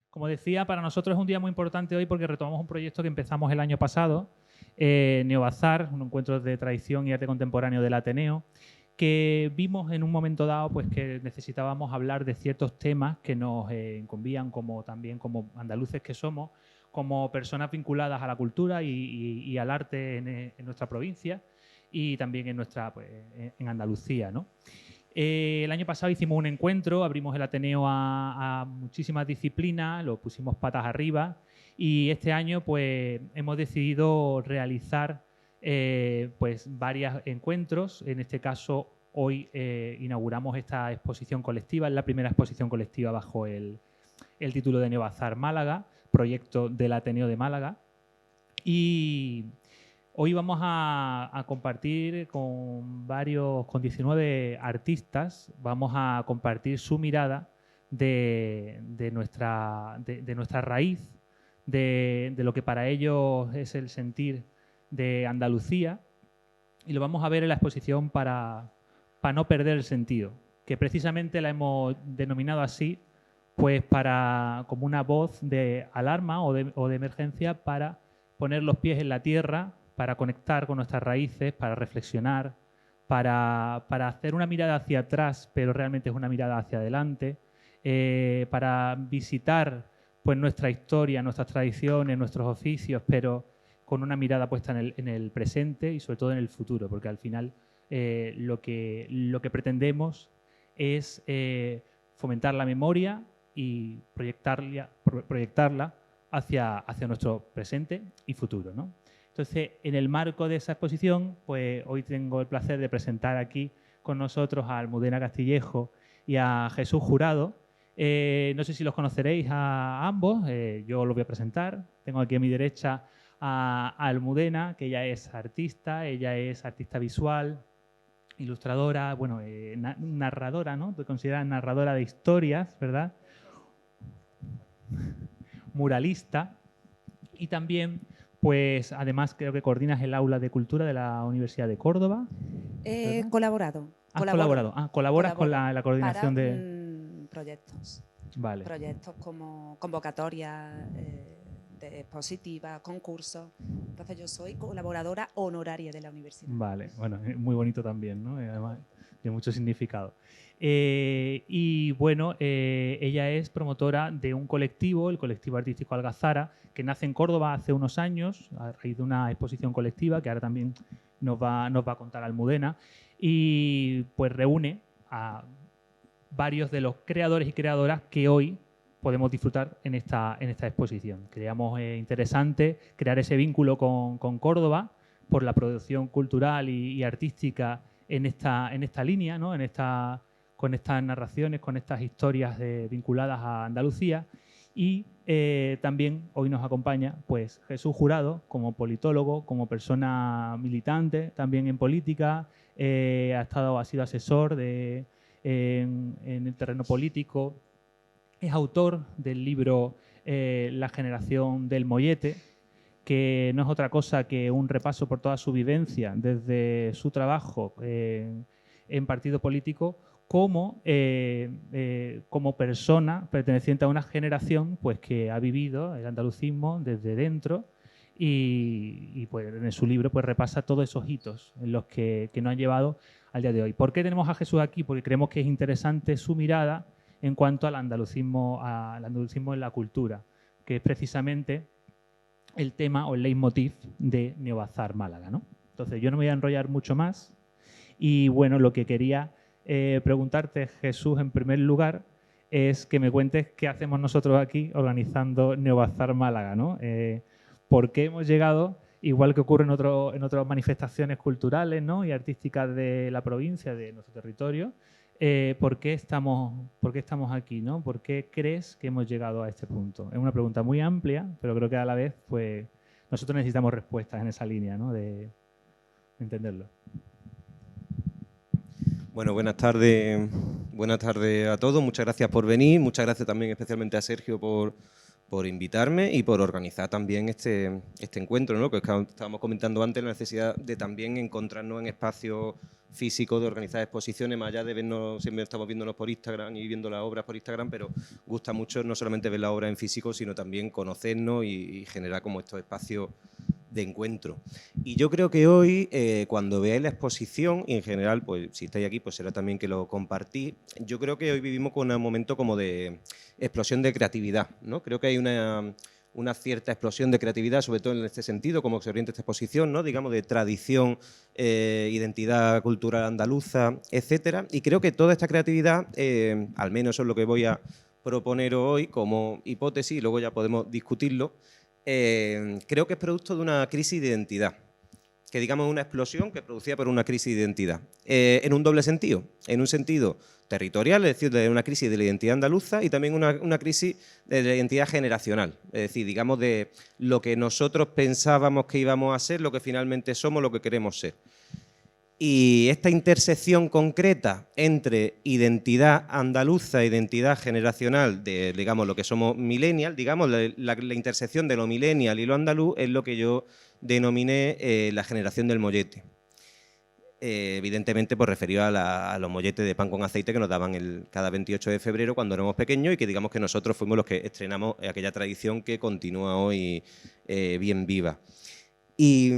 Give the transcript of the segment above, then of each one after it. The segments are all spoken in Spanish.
Como decía, para nosotros es un día muy importante hoy porque retomamos un proyecto que empezamos el año pasado, Neobazar, un encuentro de tradición y arte contemporáneo del Ateneo, que vimos en un momento dado pues, que necesitábamos hablar de ciertos temas que nos incumbían también como andaluces que somos, como personas vinculadas a la cultura y al arte en nuestra provincia y también en Andalucía, ¿no? El año pasado hicimos un encuentro, abrimos el Ateneo a muchísimas disciplinas, lo pusimos patas arriba y este año pues hemos decidido realizar pues varios encuentros. En este caso hoy inauguramos esta exposición colectiva, es la primera exposición colectiva bajo el título de Neobazar Málaga, proyecto del Ateneo de Málaga. Y hoy vamos a compartir con 19 artistas, vamos a compartir su mirada de nuestra raíz, de lo que para ellos es el sentir de Andalucía, y lo vamos a ver en la exposición para no perder el sentido, que precisamente la hemos denominado así, pues como una voz de alarma o de emergencia para poner los pies en la tierra, para conectar con nuestras raíces, para reflexionar, para hacer una mirada hacia atrás, pero realmente es una mirada hacia adelante, para visitar pues, nuestra historia, nuestras tradiciones, nuestros oficios, pero con una mirada puesta en el presente y sobre todo en el futuro, porque al final lo que pretendemos es fomentar la memoria y proyectarla hacia nuestro presente y futuro, ¿no? Entonces, en el marco de esa exposición, pues hoy tengo el placer de presentar aquí con nosotros a Almudena Castillejo y a Jesús Jurado. No sé si los conoceréis a ambos, yo los voy a presentar. Tengo aquí a mi derecha a Almudena, que ella es artista visual, ilustradora, bueno, narradora, ¿no? Te consideras narradora de historias, ¿verdad? Muralista y también, pues además creo que coordinas el aula de cultura de la Universidad de Córdoba. He colaborado. Has colaborado. Colaboras con la coordinación para, de proyectos. Vale. Proyectos como convocatorias de expositivas, concursos. Entonces yo soy colaboradora honoraria de la universidad. Vale, bueno, muy bonito también, ¿no? Además, de mucho significado. Y bueno, ella es promotora de un colectivo, el colectivo artístico Algazara, que nace en Córdoba hace unos años, a raíz de una exposición colectiva, que ahora también nos va a contar Almudena, y pues reúne a varios de los creadores y creadoras que hoy podemos disfrutar en esta exposición. Creíamos interesante crear ese vínculo con Córdoba por la producción cultural y artística en esta línea, ¿no? Con estas narraciones, con estas historias vinculadas a Andalucía. Y también hoy nos acompaña pues, Jesús Jurado como politólogo, como persona militante también en política, ha sido asesor en el terreno político, es autor del libro La generación del mollete, que no es otra cosa que un repaso por toda su vivencia desde su trabajo en partido político como persona perteneciente a una generación pues, que ha vivido el andalucismo desde dentro y pues, en su libro pues, repasa todos esos hitos en los que nos han llevado al día de hoy. ¿Por qué tenemos a Jesús aquí? Porque creemos que es interesante su mirada en cuanto al andalucismo en la cultura, que es precisamente el tema o el leitmotiv de Neobazar Málaga, ¿no? Entonces yo no me voy a enrollar mucho más y bueno, lo que quería preguntarte, Jesús, en primer lugar, es que me cuentes qué hacemos nosotros aquí organizando Neobazar Málaga, ¿no? ¿Por qué hemos llegado, igual que ocurre en otras manifestaciones culturales, ¿no? y artísticas de la provincia, de nuestro territorio? ¿Por qué estamos aquí? ¿no? ¿Por qué crees que hemos llegado a este punto? Es una pregunta muy amplia, pero creo que a la vez pues, nosotros necesitamos respuestas en esa línea, ¿no? de entenderlo. Bueno, buenas tardes a todos. Muchas gracias por venir. Muchas gracias también especialmente a Sergio por por invitarme y por organizar también este encuentro, ¿no? Que estábamos comentando antes, la necesidad de también encontrarnos en espacios físicos, de organizar exposiciones, más allá de vernos, siempre estamos viéndonos por Instagram y viendo las obras por Instagram, pero gusta mucho no solamente ver la obra en físico, sino también conocernos y generar como estos espacios de encuentro. Y yo creo que hoy, cuando veáis la exposición, y en general, pues si estáis aquí, pues será también que lo compartís, yo creo que hoy vivimos con un momento como de explosión de creatividad, ¿no? Creo que hay una cierta explosión de creatividad, sobre todo en este sentido, como se orienta esta exposición, ¿no? Digamos, de tradición, identidad cultural andaluza, etcétera. Y creo que toda esta creatividad, al menos eso es lo que voy a proponer hoy como hipótesis, y luego ya podemos discutirlo, creo que es producto de una crisis de identidad, que digamos una explosión que es producida por una crisis de identidad, en un doble sentido, en un sentido territorial, es decir, de una crisis de la identidad andaluza y también una crisis de la identidad generacional, es decir, digamos de lo que nosotros pensábamos que íbamos a ser, lo que finalmente somos, lo que queremos ser. Y esta intersección concreta entre identidad andaluza e identidad generacional de, digamos, lo que somos millennial, digamos, la intersección de lo millennial y lo andaluz es lo que yo denominé la generación del mollete. Evidentemente, pues referido a los molletes de pan con aceite que nos daban cada 28 de febrero cuando éramos pequeños y que digamos que nosotros fuimos los que estrenamos aquella tradición que continúa hoy bien viva. Y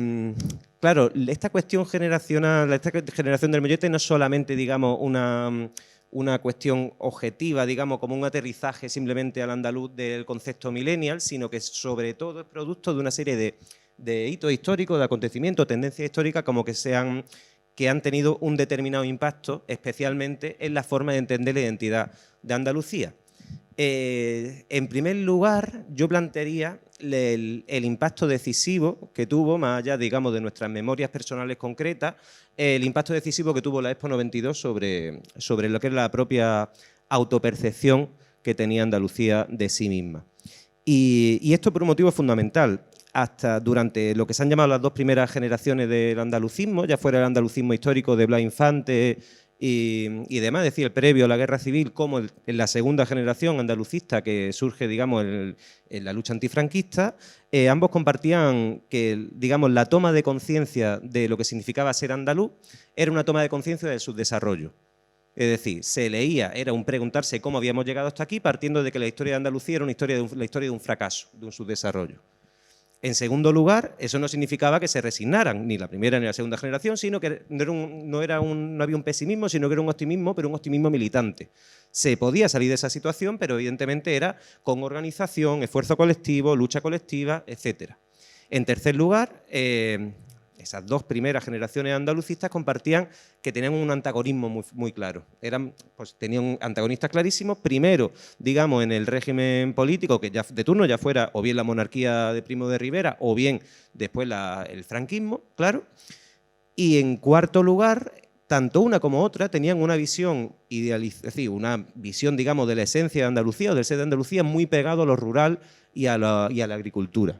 claro, esta cuestión generacional, esta generación del mollete no es solamente, digamos, una cuestión objetiva, digamos, como un aterrizaje simplemente al andaluz del concepto millennial, sino que sobre todo es producto de una serie de hitos históricos, de acontecimientos, tendencias históricas como que han tenido un determinado impacto, especialmente en la forma de entender la identidad de Andalucía. En primer lugar, yo plantearía el impacto decisivo que tuvo, más allá, digamos, de nuestras memorias personales concretas, el impacto decisivo que tuvo la Expo 92 sobre lo que es la propia autopercepción que tenía Andalucía de sí misma. Y esto por un motivo fundamental. Hasta durante lo que se han llamado las dos primeras generaciones del andalucismo, ya fuera el andalucismo histórico de Blas Infante y demás, es decir, el previo a la Guerra Civil, como en la segunda generación andalucista que surge, digamos, en la lucha antifranquista, ambos compartían que, digamos, la toma de conciencia de lo que significaba ser andaluz era una toma de conciencia de su desarrollo. Es decir, se leía, era un preguntarse cómo habíamos llegado hasta aquí, partiendo de que la historia de Andalucía era la historia de un fracaso, de un subdesarrollo. En segundo lugar, eso no significaba que se resignaran ni la primera ni la segunda generación, sino que no había un pesimismo, sino que era un optimismo, pero un optimismo militante. Se podía salir de esa situación, pero evidentemente era con organización, esfuerzo colectivo, lucha colectiva, etc. En tercer lugar, esas dos primeras generaciones andalucistas compartían que tenían un antagonismo muy, muy claro. Tenían antagonistas clarísimos, primero, digamos, en el régimen político, que ya de turno ya fuera o bien la monarquía de Primo de Rivera o bien después el franquismo, claro. Y en cuarto lugar, tanto una como otra tenían una visión es decir, una visión, digamos, de la esencia de Andalucía o del ser de Andalucía muy pegado a lo rural y a la agricultura.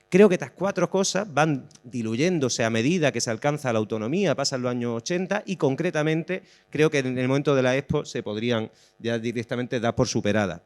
Creo que estas cuatro cosas van diluyéndose a medida que se alcanza la autonomía, pasan los años 80 y concretamente creo que en el momento de la Expo se podrían ya directamente dar por superadas.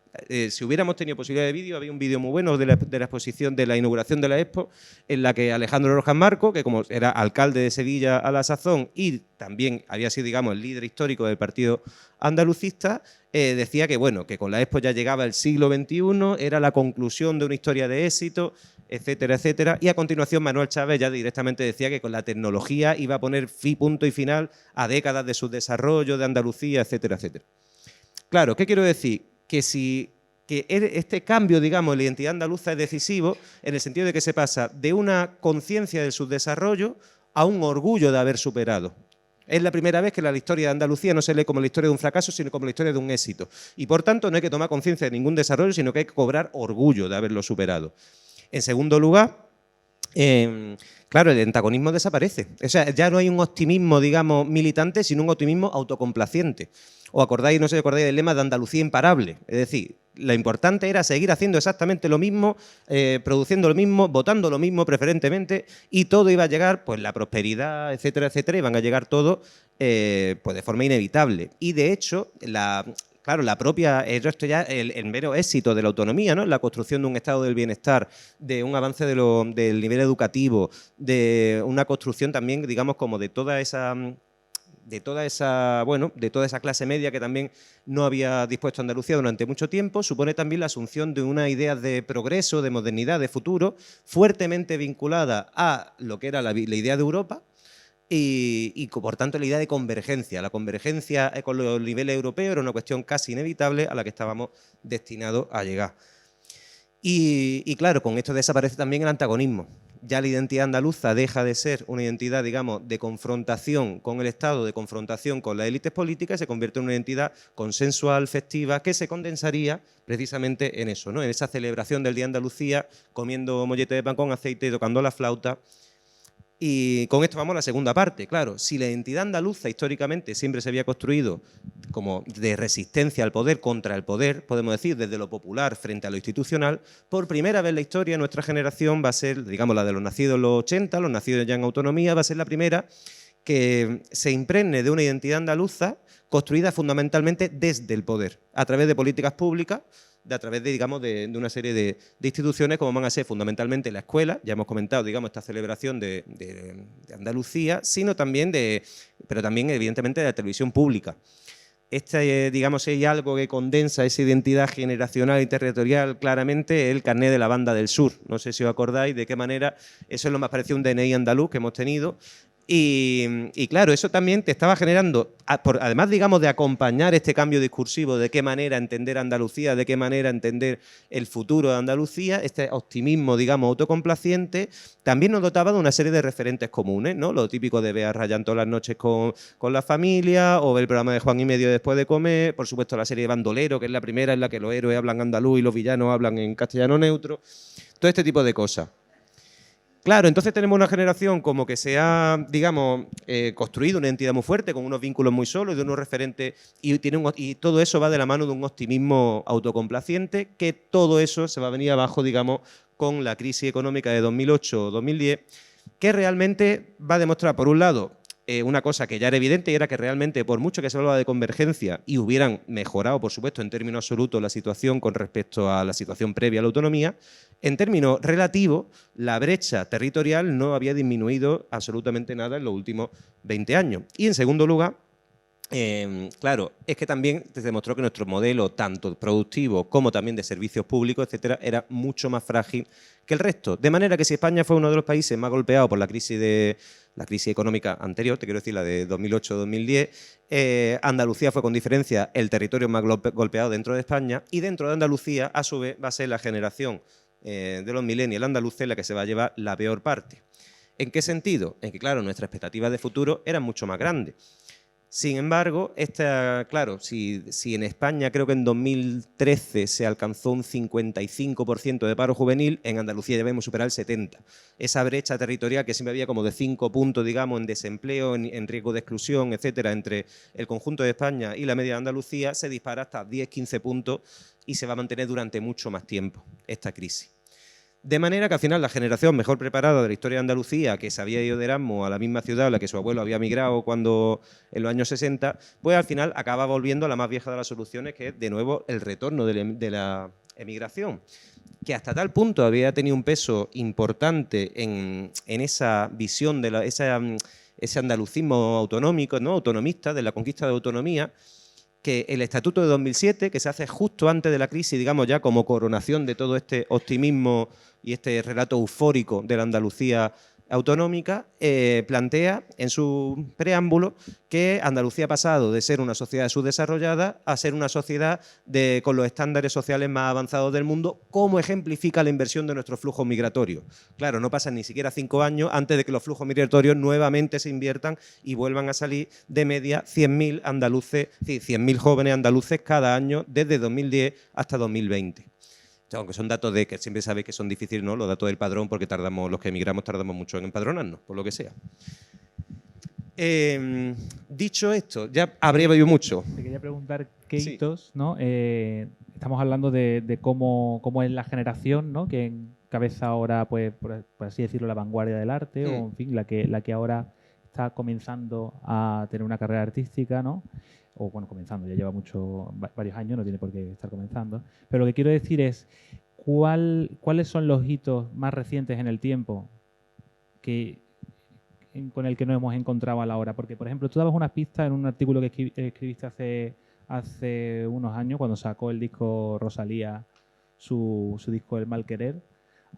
Si hubiéramos tenido posibilidad de vídeo, había un vídeo muy bueno de la exposición, de la inauguración de la Expo, en la que Alejandro Rojas Marco, que como era alcalde de Sevilla a la sazón y también había sido, digamos, el líder histórico del partido andalucista, decía que, bueno, que con la Expo ya llegaba el siglo XXI, era la conclusión de una historia de éxito, etcétera, etcétera. Y a continuación Manuel Chávez ya directamente decía que con la tecnología iba a poner punto y final a décadas de su desarrollo, de Andalucía, etcétera, etcétera. Claro, ¿qué quiero decir? Que este cambio, digamos, en la identidad andaluza es decisivo en el sentido de que se pasa de una conciencia del subdesarrollo a un orgullo de haber superado. Es la primera vez que la historia de Andalucía no se lee como la historia de un fracaso, sino como la historia de un éxito. Y por tanto no hay que tomar conciencia de ningún desarrollo, sino que hay que cobrar orgullo de haberlo superado. En segundo lugar, claro, el antagonismo desaparece. O sea, ya no hay un optimismo, digamos, militante, sino un optimismo autocomplaciente. ¿Os acordáis, no sé si acordáis del lema de Andalucía imparable? Es decir, lo importante era seguir haciendo exactamente lo mismo, produciendo lo mismo, votando lo mismo preferentemente, y todo iba a llegar, pues la prosperidad, etcétera, etcétera, iban a llegar todo pues de forma inevitable. Y de hecho, claro, esto ya el mero éxito de la autonomía, ¿no? La construcción de un estado del bienestar, de un avance del nivel educativo, de una construcción también, digamos, como de toda esa clase media que también no había dispuesto Andalucía durante mucho tiempo, supone también la asunción de una idea de progreso, de modernidad, de futuro, fuertemente vinculada a lo que era la idea de Europa y por tanto la idea de convergencia. La convergencia con los niveles europeos era una cuestión casi inevitable a la que estábamos destinados a llegar. Y claro, con esto desaparece también el antagonismo. Ya la identidad andaluza deja de ser una identidad, digamos, de confrontación con el Estado, de confrontación con las élites políticas, y se convierte en una identidad consensual, festiva, que se condensaría precisamente en eso, ¿no? En esa celebración del Día de Andalucía, comiendo mollete de pan con aceite y tocando la flauta. Y con esto vamos a la segunda parte. Claro, si la identidad andaluza históricamente siempre se había construido como de resistencia al poder contra el poder, podemos decir, desde lo popular frente a lo institucional, por primera vez en la historia nuestra generación va a ser, digamos, la de los nacidos en los 80, los nacidos ya en autonomía, va a ser la primera que se impregne de una identidad andaluza construida fundamentalmente desde el poder, a través de políticas públicas, a través de, digamos, de una serie de instituciones como van a ser fundamentalmente la escuela, ya hemos comentado, digamos, esta celebración de Andalucía, sino también pero también evidentemente de la televisión pública. Digamos, si hay algo que condensa esa identidad generacional y territorial claramente, el carné de la Banda del Sur. No sé si os acordáis de qué manera, eso es lo más parecido a un DNI andaluz que hemos tenido. Y claro, eso también te estaba generando, además, digamos, de acompañar este cambio discursivo, de qué manera entender Andalucía, de qué manera entender el futuro de Andalucía, este optimismo, digamos, autocomplaciente, también nos dotaba de una serie de referentes comunes, ¿no? Lo típico de ver a Rayán todas las noches con la familia, o ver el programa de Juan y Medio después de comer, por supuesto la serie de Bandolero, que es la primera en la que los héroes hablan andaluz y los villanos hablan en castellano neutro, todo este tipo de cosas. Claro, entonces tenemos una generación como que se ha, digamos, construido una identidad muy fuerte, con unos vínculos muy sólidos, de unos referentes, y todo eso va de la mano de un optimismo autocomplaciente, que todo eso se va a venir abajo, digamos, con la crisis económica de 2008-2010, que realmente va a demostrar, por un lado, una cosa que ya era evidente, y era que realmente, por mucho que se hablaba de convergencia y hubieran mejorado, por supuesto, en términos absolutos la situación con respecto a la situación previa a la autonomía, en términos relativos, la brecha territorial no había disminuido absolutamente nada en los últimos 20 años. Y, en segundo lugar, claro, es que también se demostró que nuestro modelo, tanto productivo como también de servicios públicos, etcétera, era mucho más frágil que el resto. De manera que si España fue uno de los países más golpeados por la crisis económica anterior, te quiero decir la de 2008-2010, Andalucía fue con diferencia el territorio más golpeado dentro de España, y dentro de Andalucía, a su vez, va a ser la generación de los millennials andaluces la que se va a llevar la peor parte. ¿En qué sentido? En que, claro, nuestras expectativas de futuro eran mucho más grandes. Sin embargo, claro, si en España creo que en 2013 se alcanzó un 55% de paro juvenil, en Andalucía ya vemos superar el 70%. Esa brecha territorial que siempre había como de 5 puntos, digamos, en desempleo, en riesgo de exclusión, etcétera, entre el conjunto de España y la media de Andalucía, se dispara hasta 10-15 puntos y se va a mantener durante mucho más tiempo esta crisis. De manera que al final la generación mejor preparada de la historia de Andalucía, que se había ido de Erasmus a la misma ciudad a la que su abuelo había migrado en los años 60, pues al final acaba volviendo a la más vieja de las soluciones, que es de nuevo el retorno de la emigración, que hasta tal punto había tenido un peso importante en esa visión de ese andalucismo autonómico, ¿no? Autonomista, de la conquista de autonomía, que el Estatuto de 2007, que se hace justo antes de la crisis, digamos ya como coronación de todo este optimismo y este relato eufórico de la Andalucía autonómica, plantea en su preámbulo que Andalucía ha pasado de ser una sociedad subdesarrollada a ser una sociedad con los estándares sociales más avanzados del mundo, como ejemplifica la inversión de nuestros flujos migratorios. Claro, no pasan ni siquiera 5 años antes de que los flujos migratorios nuevamente se inviertan y vuelvan a salir de media 100.000 andaluces, 100.000 jóvenes andaluces cada año desde 2010 hasta 2020. Aunque son datos que siempre sabéis que son difíciles, ¿no? Los datos del padrón, porque los que emigramos tardamos mucho en empadronarnos, por lo que sea. Dicho esto, ya habría habido mucho. Te quería preguntar qué hitos, ¿no? Estamos hablando de cómo es la generación, ¿no? Que encabeza ahora, pues, por así decirlo, la vanguardia del arte, o en fin, la que ahora está comenzando a tener una carrera artística, ¿no? o bueno, comenzando, ya lleva varios años, no tiene por qué estar comenzando. Pero lo que quiero decir es, ¿cuáles son los hitos más recientes en el tiempo con el que nos hemos encontrado a la hora? Porque, por ejemplo, tú dabas unas pistas en un artículo que escribiste hace unos años, cuando sacó el disco Rosalía, su disco El Mal Querer.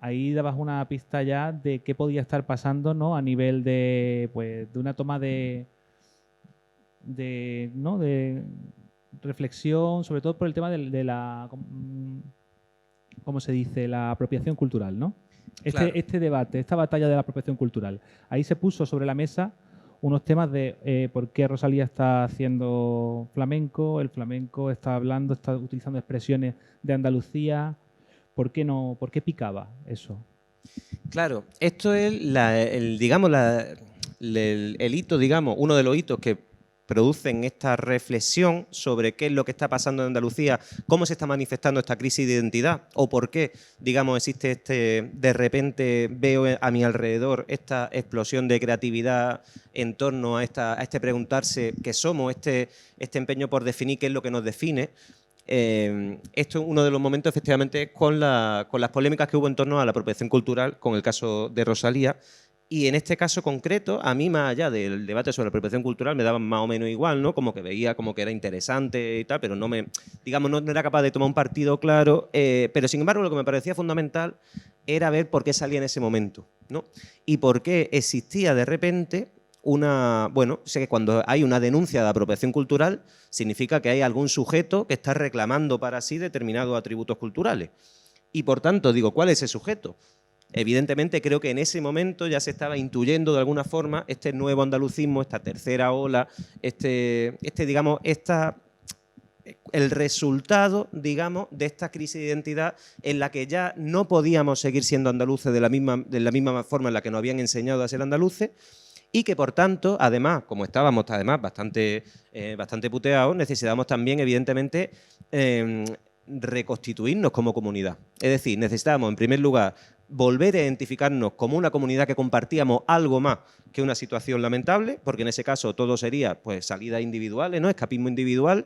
Ahí dabas una pista ya de qué podía estar pasando, ¿no? A nivel de una toma ¿no? de reflexión, sobre todo por el tema de la, ¿cómo se dice? La apropiación cultural, ¿no? Claro. Este debate, esta batalla de la apropiación cultural. Ahí se puso sobre la mesa unos temas de por qué Rosalía está haciendo flamenco, el flamenco está utilizando expresiones de Andalucía. ¿Por qué picaba eso? Claro, esto es el hito, digamos, uno de los hitos que producen esta reflexión sobre qué es lo que está pasando en Andalucía, cómo se está manifestando esta crisis de identidad o por qué, digamos, existe de repente veo a mi alrededor esta explosión de creatividad en torno a este preguntarse qué somos, este empeño por definir qué es lo que nos define. Esto es uno de los momentos, efectivamente, con las polémicas que hubo en torno a la apropiación cultural, con el caso de Rosalía. Y en este caso concreto, a mí, más allá del debate sobre la apropiación cultural, me daban más o menos igual, ¿no? Como que veía como que era interesante y tal, pero no era capaz de tomar un partido claro. Pero sin embargo, lo que me parecía fundamental era ver por qué salía en ese momento, ¿no? Y por qué existía de repente sé que cuando hay una denuncia de apropiación cultural, significa que hay algún sujeto que está reclamando para sí determinados atributos culturales. Y por tanto, digo, ¿cuál es ese sujeto? Evidentemente, creo que en ese momento ya se estaba intuyendo de alguna forma este nuevo andalucismo, esta tercera ola, el resultado, digamos, de esta crisis de identidad en la que ya no podíamos seguir siendo andaluces de la misma forma en la que nos habían enseñado a ser andaluces. Y que, por tanto, además, como estábamos bastante puteados, necesitábamos también, evidentemente, reconstituirnos como comunidad. Es decir, necesitábamos, en primer lugar, volver a identificarnos como una comunidad que compartíamos algo más que una situación lamentable, porque en ese caso todo sería pues salidas individuales, ¿no? Escapismo individual.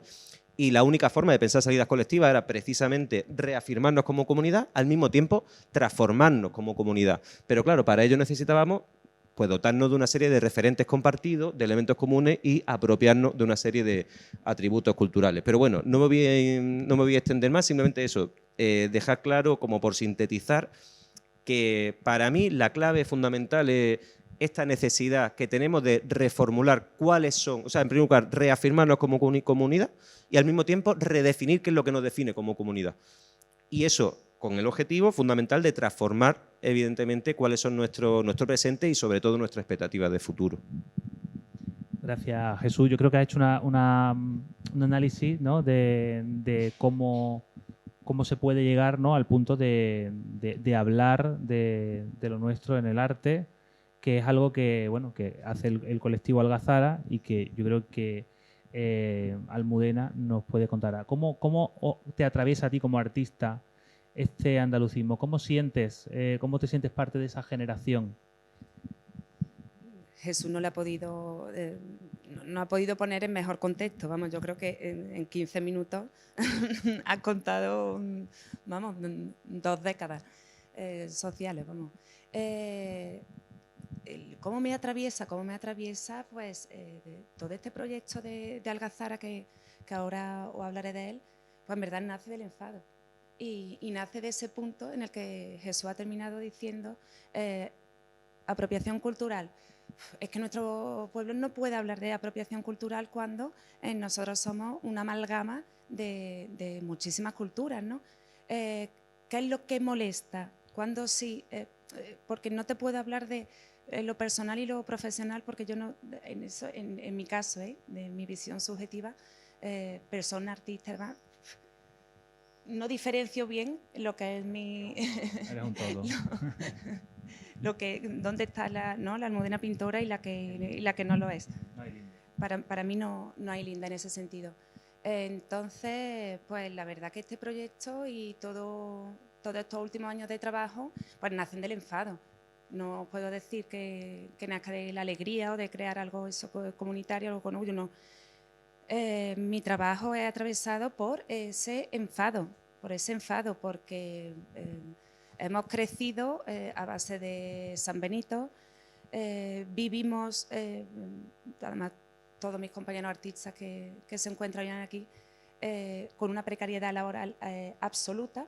Y la única forma de pensar salidas colectivas era precisamente reafirmarnos como comunidad, al mismo tiempo transformarnos como comunidad. Pero claro, para ello necesitábamos pues dotarnos de una serie de referentes compartidos, de elementos comunes y apropiarnos de una serie de atributos culturales. Pero bueno, no me voy a extender más, simplemente eso, dejar claro, como por sintetizar, que para mí la clave fundamental es esta necesidad que tenemos de reformular cuáles son, o sea, en primer lugar, reafirmarnos como comunidad y al mismo tiempo redefinir qué es lo que nos define como comunidad. Y eso con el objetivo fundamental de transformar, evidentemente, cuáles son nuestro presente y, sobre todo, nuestras expectativas de futuro. Gracias, Jesús. Yo creo que has hecho un análisis, ¿no? de cómo se puede llegar, ¿no? al punto de hablar de lo nuestro en el arte, que es algo que, bueno, que hace el colectivo Algazara y que yo creo que Almudena nos puede contar. ¿Cómo te atraviesa a ti como artista este andalucismo? ¿Cómo te sientes parte de esa generación? Jesús no ha podido poner en mejor contexto. Vamos, yo creo que en 15 minutos has contado, 2 décadas sociales, vamos. ¿Cómo me atraviesa? Pues todo este proyecto de Algazara, que ahora os hablaré de él, pues en verdad nace del enfado. Y nace de ese punto en el que Jesús ha terminado diciendo apropiación cultural. Es que nuestro pueblo no puede hablar de apropiación cultural cuando nosotros somos una amalgama de muchísimas culturas, ¿no? ¿Qué es lo que molesta? Cuando sí, porque no te puedo hablar de lo personal y lo profesional, porque yo no, en mi caso, de mi visión subjetiva, persona, artista, no diferencio bien lo que es mi... Eres un todo. Dónde está la Almudena pintora y la que no lo es. No hay linda. Para mí no hay linda en ese sentido. Entonces, pues la verdad que este proyecto y todos estos últimos años de trabajo, pues nacen del enfado. No puedo decir que nazca de la alegría o de crear algo comunitario, algo con orgullo, no. Mi trabajo es atravesado por ese enfado, porque hemos crecido a base de San Benito, vivimos, además todos mis compañeros artistas que se encuentran aquí, con una precariedad laboral absoluta,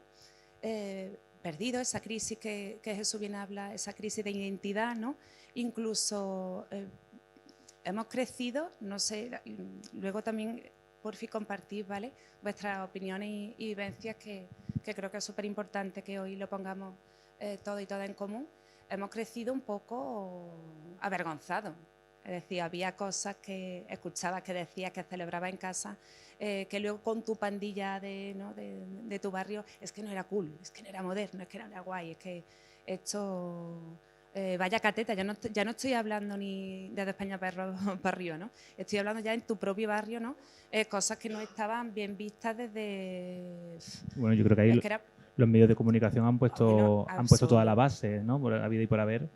perdido, esa crisis que Jesús bien habla, esa crisis de identidad, ¿no? Incluso hemos crecido, no sé, luego también por fin compartir, ¿vale?, vuestras opiniones y vivencias, que creo que es súper importante que hoy lo pongamos todo y todas en común. Hemos crecido un poco avergonzados. Es decir, había cosas que escuchabas, que decías, que celebrabas en casa, que luego con tu pandilla de tu barrio, es que no era cool, es que no era moderno, es que no era guay, es que esto... vaya cateta, ya no estoy hablando ni de España para arriba, ¿no? Estoy hablando ya en tu propio barrio, ¿no? Cosas que no estaban bien vistas desde... Bueno, yo creo que ahí los medios de comunicación han puesto toda la base, ¿no?, por habido y por haber,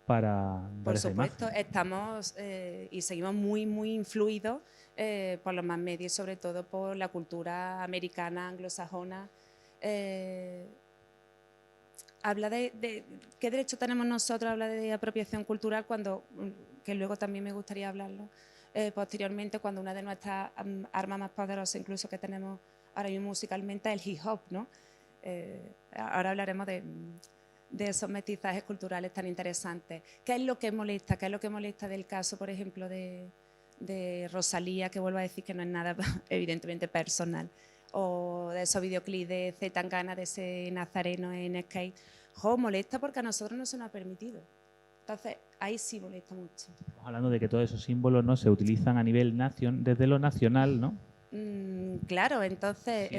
para por esa supuesto, imagen. estamos y seguimos muy, muy influidos por los más medios, sobre todo por la cultura americana, anglosajona. Habla de qué derecho tenemos nosotros a hablar de apropiación cultural, cuando, que luego también me gustaría hablarlo posteriormente, cuando una de nuestras armas más poderosas, incluso que tenemos ahora mismo musicalmente, es el hip hop, ¿no? Ahora hablaremos de esos mestizajes culturales tan interesantes. ¿Qué es lo que molesta? ¿Qué es lo que molesta del caso, por ejemplo, de Rosalía, que vuelvo a decir que no es nada evidentemente personal, o de esos videoclips de C. Tangana, de ese nazareno en skate? Molesta porque a nosotros no se nos ha permitido. Entonces, ahí sí molesta mucho. Estamos hablando de que todos esos símbolos, ¿no?, se utilizan a nivel desde lo nacional, ¿no? Claro, entonces...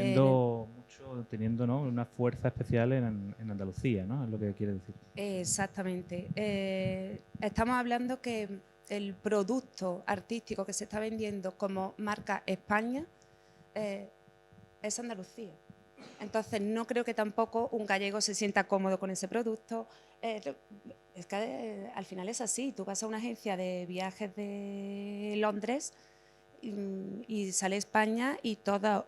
teniendo, ¿no?, una fuerza especial en Andalucía, ¿no?, es lo que quiere decir. Exactamente. Estamos hablando que el producto artístico que se está vendiendo como marca España es Andalucía. Entonces, no creo que tampoco un gallego se sienta cómodo con ese producto. Es que al final es así. Tú vas a una agencia de viajes de Londres y sale España, y todas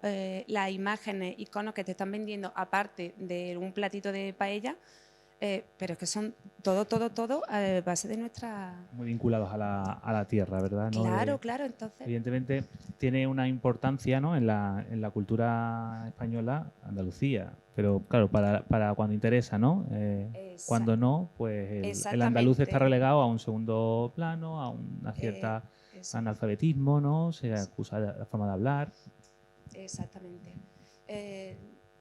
las imágenes, iconos que te están vendiendo, aparte de un platito de paella, pero es que son todo a base de nuestra... Muy vinculados a la tierra, ¿verdad? ¿No? Claro, entonces... Evidentemente tiene una importancia, ¿no?, en la cultura española, Andalucía, pero claro, para cuando interesa, ¿no? Cuando no, pues el andaluz está relegado a un segundo plano, a una cierta analfabetismo, ¿no? Se acusa de la forma de hablar. Exactamente.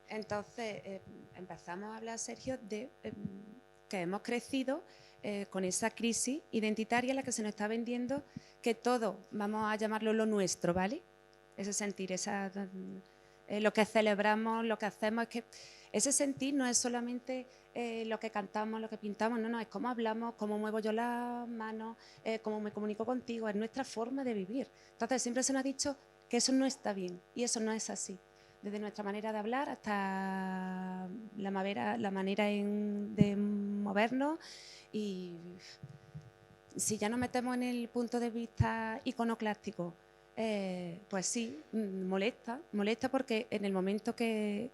Entonces, empezamos a hablar, Sergio, de que hemos crecido con esa crisis identitaria en la que se nos está vendiendo que todo, vamos a llamarlo lo nuestro, ¿vale? Ese sentir, lo que celebramos, lo que hacemos, es que ese sentir no es solamente lo que cantamos, lo que pintamos, no, es cómo hablamos, cómo muevo yo las manos, cómo me comunico contigo, es nuestra forma de vivir. Entonces, siempre se nos ha dicho que eso no está bien, y eso no es así. Desde nuestra manera de hablar hasta la manera de movernos. Y si ya nos metemos en el punto de vista iconoclástico, pues sí, molesta porque en el momento que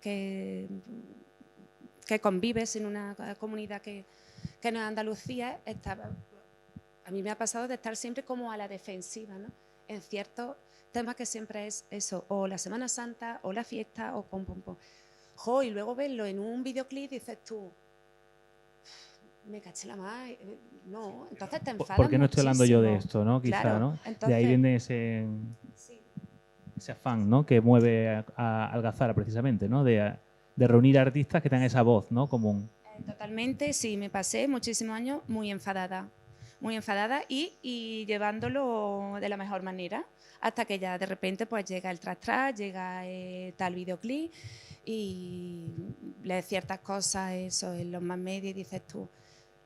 convives en una comunidad que no es Andalucía, a mí me ha pasado de estar siempre como a la defensiva, ¿no?, en ciertos temas que siempre es eso, o la Semana Santa, o la fiesta, o pom. Y luego verlo en un videoclip, dices tú, me caché la más, no, entonces te enfadas. ¿Por qué no estoy hablando yo de esto, no? Quizá, claro, ¿no? Entonces, de ahí viene ese afán, ¿no?, que mueve a Algazara precisamente, ¿no?, de reunir artistas que tengan esa voz, ¿no?, común. Totalmente, sí, me pasé muchísimos años muy enfadada y llevándolo de la mejor manera, hasta que ya de repente pues llega el tras, llega tal videoclip y lees ciertas cosas, eso en los más medios, y dices tú,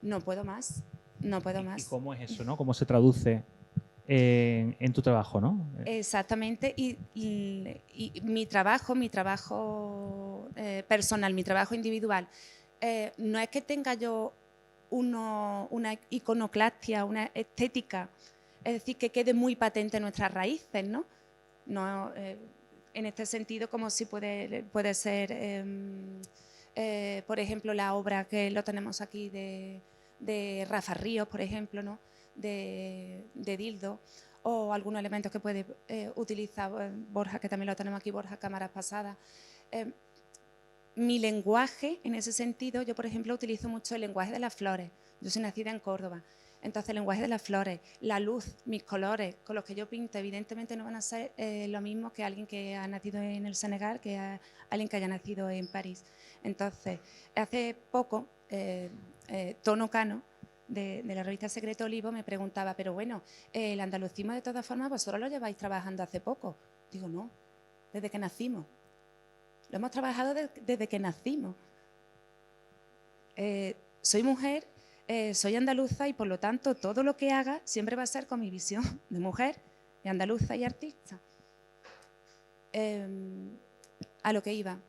no puedo más. ¿Y cómo es eso, no? ¿Cómo se traduce en tu trabajo, no? Exactamente, y mi trabajo personal, mi trabajo individual, no es que tenga yo una iconoclastia, una estética, es decir, que quede muy patente nuestras raíces, ¿no? No, en este sentido, como si puede ser, por ejemplo, la obra que lo tenemos aquí de Rafa Ríos, por ejemplo, ¿no? de Dildo, o algunos elementos que puede utilizar Borja, que también lo tenemos aquí, Borja, cámaras pasadas. Mi lenguaje, en ese sentido, yo, por ejemplo, utilizo mucho el lenguaje de las flores. Yo soy nacida en Córdoba. Entonces, el lenguaje de las flores, la luz, mis colores, con los que yo pinto, evidentemente no van a ser lo mismo que alguien que ha nacido en el Senegal, que alguien que haya nacido en París. Entonces, hace poco, Tono Cano, de la revista Secreto Olivo, me preguntaba, pero bueno, el andalucismo de todas formas vosotros lo lleváis trabajando hace poco. Digo, no, desde que nacimos. Lo hemos trabajado desde que nacimos. Soy mujer, soy andaluza y por lo tanto todo lo que haga siempre va a ser con mi visión de mujer, de andaluza y artista. A lo que iba.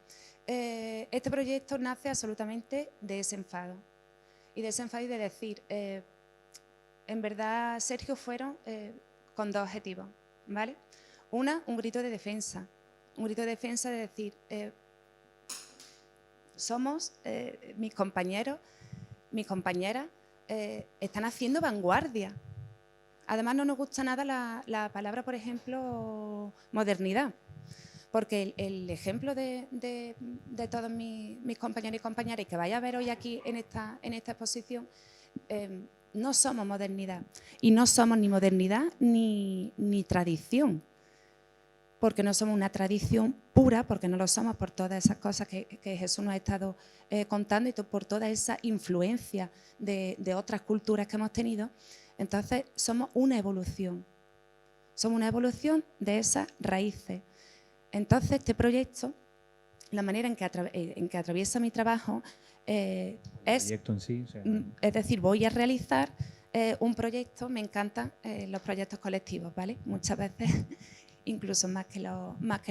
Este proyecto nace absolutamente de ese enfado. Y de ese enfado y de decir, en verdad, Sergio, fueron con dos objetivos, ¿vale? Un grito de defensa. Un grito de defensa de decir, somos mis compañeros, mis compañeras, están haciendo vanguardia. Además, no nos gusta nada la palabra, por ejemplo, modernidad, porque el ejemplo de todos mis compañeros y compañeras, y que vaya a ver hoy aquí en esta exposición, no somos modernidad. Y no somos ni modernidad ni tradición, porque no somos una tradición pura, porque no lo somos por todas esas cosas que Jesús nos ha estado contando y por toda esa influencia de otras culturas que hemos tenido. Entonces, somos una evolución de esas raíces. Entonces, este proyecto, la manera en que atraviesa mi trabajo es decir, voy a realizar un proyecto. Me encantan los proyectos colectivos, ¿vale? Muchas veces incluso más que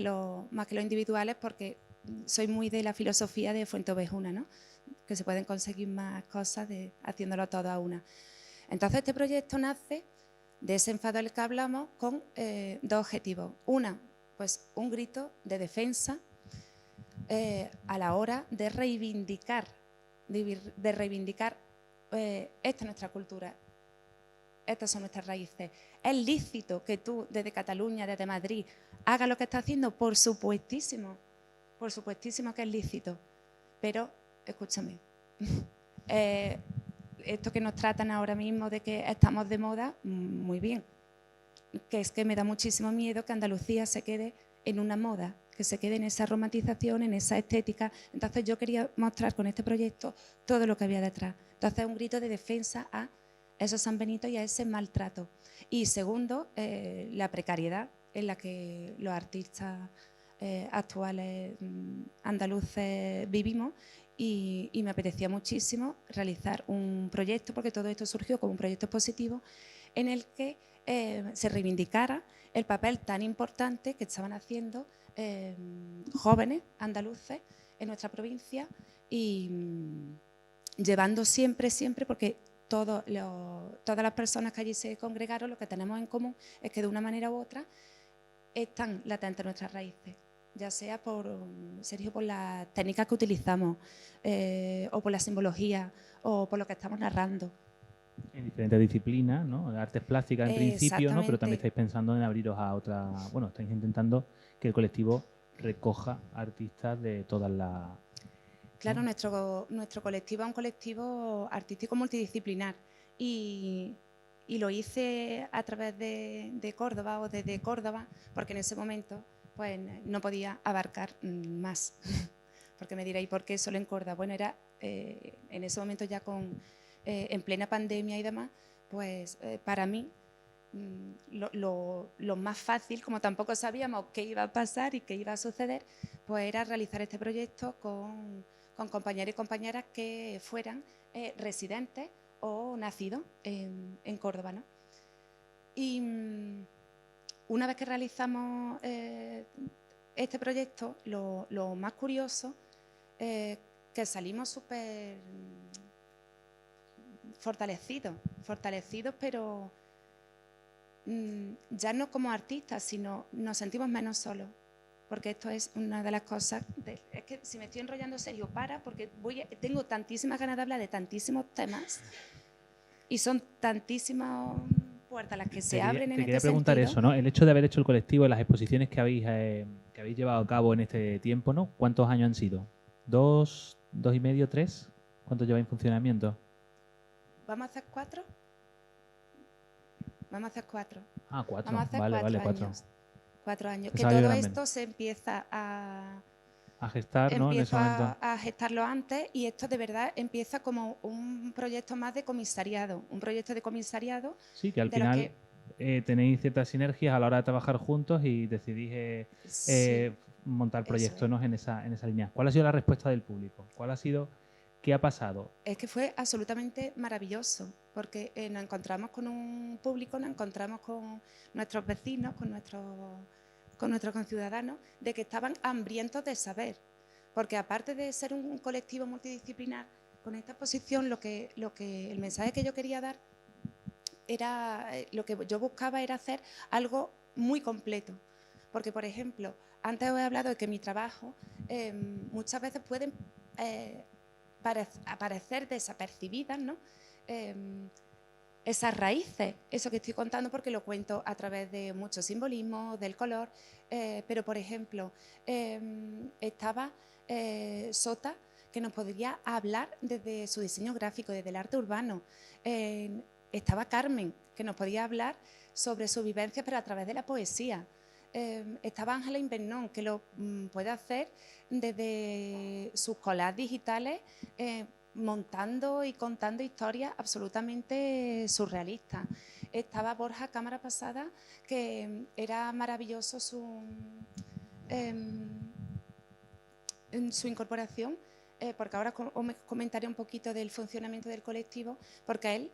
los individuales, porque soy muy de la filosofía de Fuenteovejuna, ¿no? Que se pueden conseguir más cosas haciéndolo todo a una. Entonces, este proyecto nace de ese enfado del que hablamos con dos objetivos. Una, pues un grito de defensa a la hora de reivindicar esta es nuestra cultura. Estas son nuestras raíces. ¿Es lícito que tú, desde Cataluña, desde Madrid, hagas lo que estás haciendo? Por supuestísimo que es lícito. Pero, escúchame, esto que nos tratan ahora mismo de que estamos de moda, muy bien. Que es que me da muchísimo miedo que Andalucía se quede en una moda, que se quede en esa romantización, en esa estética. Entonces yo quería mostrar con este proyecto todo lo que había detrás. Entonces un grito de defensa a esos sanbenitos y a ese maltrato. Y segundo, la precariedad en la que los artistas actuales andaluces vivimos, y me apetecía muchísimo realizar un proyecto, porque todo esto surgió como un proyecto positivo en el que se reivindicara el papel tan importante que estaban haciendo jóvenes andaluces en nuestra provincia y llevando siempre, porque todas las personas que allí se congregaron, lo que tenemos en común es que de una manera u otra están latentes nuestras raíces, ya sea Sergio, por las técnicas que utilizamos o por la simbología o por lo que estamos narrando. En diferentes disciplinas, ¿no? Artes plásticas en principio, ¿no? Pero también estáis pensando en abriros a otra... Bueno, estáis intentando que el colectivo recoja artistas de todas las... Claro, nuestro colectivo es un colectivo artístico multidisciplinar y lo hice a través de Córdoba o desde Córdoba, porque en ese momento pues no podía abarcar más. Porque me diréis, ¿por qué solo en Córdoba? Bueno, era en ese momento ya en plena pandemia y demás, pues para mí lo más fácil, como tampoco sabíamos qué iba a pasar y qué iba a suceder, pues era realizar este proyecto con compañeros y compañeras que fueran residentes o nacidos en Córdoba, ¿no? Y una vez que realizamos este proyecto, lo más curioso que salimos súper fortalecidos, pero ya no como artistas, sino nos sentimos menos solos. Porque esto es una de las cosas, es que si me estoy enrollando serio, porque tengo tantísimas ganas de hablar de tantísimos temas y son tantísimas puertas las que se abren en te quería este preguntar sentido. eso, ¿no? El hecho de haber hecho el colectivo, las exposiciones que habéis llevado a cabo en este tiempo, ¿no? ¿Cuántos años han sido? ¿2, 2,5, 3? ¿Cuánto lleva en funcionamiento? ¿Vamos a hacer 4? Vamos a hacer 4. Ah, 4. Vamos a hacer Vale, 4 4. años. 4 años. Que Pensaba que todo eran esto menos. se empieza A gestar, ¿no? En ese empiezo momento. a gestarlo antes y esto de verdad empieza como un proyecto más de comisariado, un proyecto de comisariado. Sí, que al de lo final tenéis ciertas sinergias a la hora de trabajar juntos y decidís Sí, montar eso proyectos, es. ¿no? en esa línea. ¿Cuál ha sido la respuesta del público? ¿Qué ha pasado? Es que fue absolutamente maravilloso, porque nos encontramos con un público, nos encontramos con nuestros vecinos, con nuestros conciudadanos, de que estaban hambrientos de saber. Porque aparte de ser un colectivo multidisciplinar, con esta exposición el mensaje que yo quería dar era, lo que yo buscaba era hacer algo muy completo. Porque, por ejemplo, antes os he hablado de que mi trabajo muchas veces pueden aparecer desapercibidas, ¿no? Esas raíces, eso que estoy contando porque lo cuento a través de muchos simbolismos, del color, pero por ejemplo, estaba Sota, que nos podría hablar desde su diseño gráfico, desde el arte urbano. Estaba Carmen, que nos podía hablar sobre su vivencia, pero a través de la poesía. Estaba Ángela Invernón, que lo puede hacer desde sus collages digitales, montando y contando historias absolutamente surrealistas. Estaba Borja Cámara Pasada, que era maravilloso en su incorporación, porque ahora os comentaré un poquito del funcionamiento del colectivo, porque él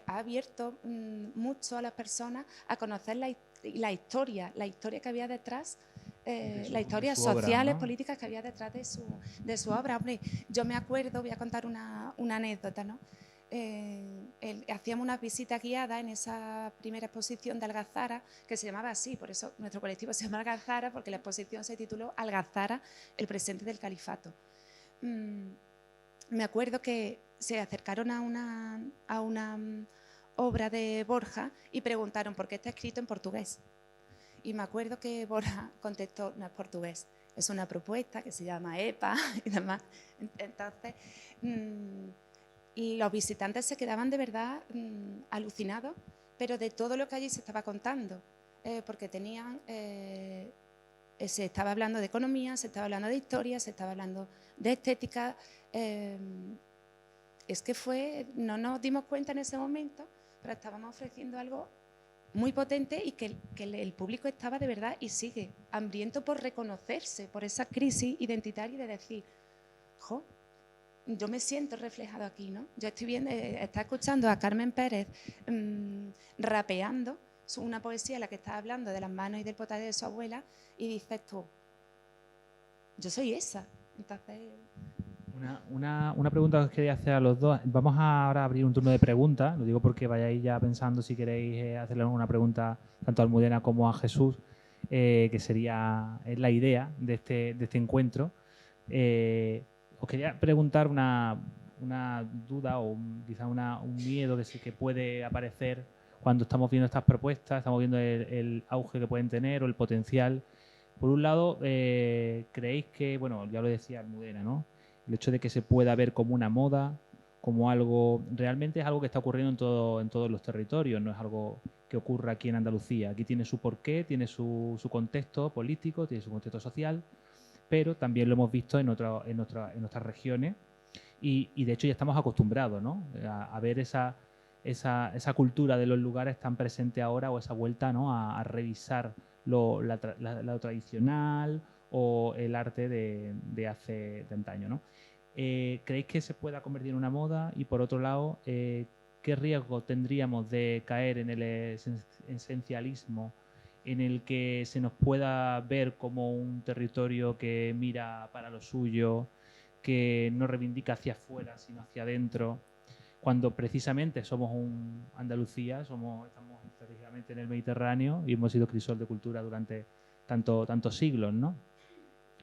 ha abierto mucho a las personas a conocer la historia que había detrás, las historias sociales, ¿no? Políticas que había detrás de su obra. Hombre, yo me acuerdo, voy a contar una anécdota, ¿no? Hacíamos unas visitas guiadas en esa primera exposición de Algazara, que se llamaba así, por eso nuestro colectivo se llama Algazara, porque la exposición se tituló Algazara, el presente del califato. Me acuerdo que se acercaron a una obra de Borja y preguntaron por qué está escrito en portugués. Y me acuerdo que Borja contestó, no es portugués, es una propuesta que se llama EPA y demás. Entonces, los visitantes se quedaban de verdad alucinados, pero de todo lo que allí se estaba contando, porque se estaba hablando de economía, se estaba hablando de historia, se estaba hablando de estética. Es que no nos dimos cuenta en ese momento, pero estábamos ofreciendo algo muy potente y que el público estaba de verdad y sigue hambriento por reconocerse, por esa crisis identitaria y de decir, jo, yo me siento reflejado aquí, ¿no? Yo está escuchando a Carmen Pérez rapeando una poesía en la que está hablando de las manos y del potaje de su abuela y dices tú, yo soy esa. Entonces... Una pregunta que os quería hacer a los dos. Vamos ahora a abrir un turno de preguntas. Lo digo porque vayáis ya pensando si queréis hacerle una pregunta tanto a Almudena como a Jesús, que sería la idea de este encuentro. Os quería preguntar una duda o quizá un miedo que puede aparecer cuando estamos viendo estas propuestas, estamos viendo el auge que pueden tener o el potencial. Por un lado, creéis que, bueno, ya lo decía Almudena, ¿no? El hecho de que se pueda ver como una moda, como algo, realmente es algo que está ocurriendo en todos los territorios, no es algo que ocurra aquí en Andalucía. Aquí tiene su porqué, tiene su contexto político, tiene su contexto social, pero también lo hemos visto en nuestras regiones y de hecho ya estamos acostumbrados, ¿no? a ver esa cultura de los lugares tan presente ahora o esa vuelta, ¿no? a revisar lo tradicional o el arte de antaño, ¿no? ¿Creéis que se pueda convertir en una moda? Y por otro lado, ¿qué riesgo tendríamos de caer en el esencialismo en el que se nos pueda ver como un territorio que mira para lo suyo, que no reivindica hacia afuera, sino hacia adentro, cuando precisamente somos Andalucía, estamos desgraciadamente en el Mediterráneo y hemos sido crisol de cultura durante tantos siglos, ¿no?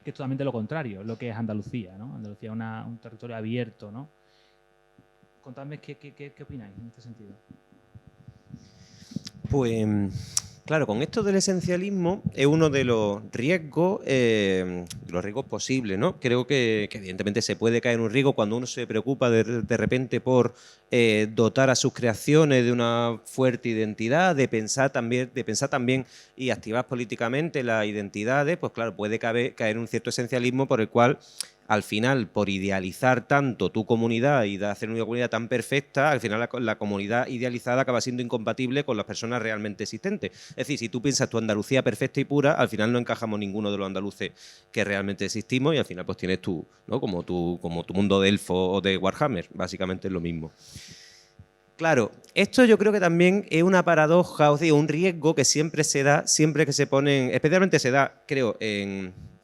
Que es totalmente lo contrario, lo que es Andalucía, ¿no? Andalucía es un territorio abierto, ¿no? Contadme qué opináis en este sentido. Pues, claro, con esto del esencialismo es uno de los riesgos posibles, ¿no? Creo que evidentemente se puede caer en un riesgo cuando uno se preocupa de repente por dotar a sus creaciones de una fuerte identidad, de pensar también y activar políticamente las identidades, pues claro, puede caer en un cierto esencialismo por el cual al final, por idealizar tanto tu comunidad y de hacer una comunidad tan perfecta, al final la comunidad idealizada acaba siendo incompatible con las personas realmente existentes. Es decir, si tú piensas tu Andalucía perfecta y pura, al final no encajamos ninguno de los andaluces que realmente existimos y al final pues tienes tú, ¿no? Como tu mundo de elfo o de Warhammer, básicamente es lo mismo. Claro, esto yo creo que también es una paradoja, o sea, un riesgo que siempre se da, siempre que se ponen, especialmente se da, creo,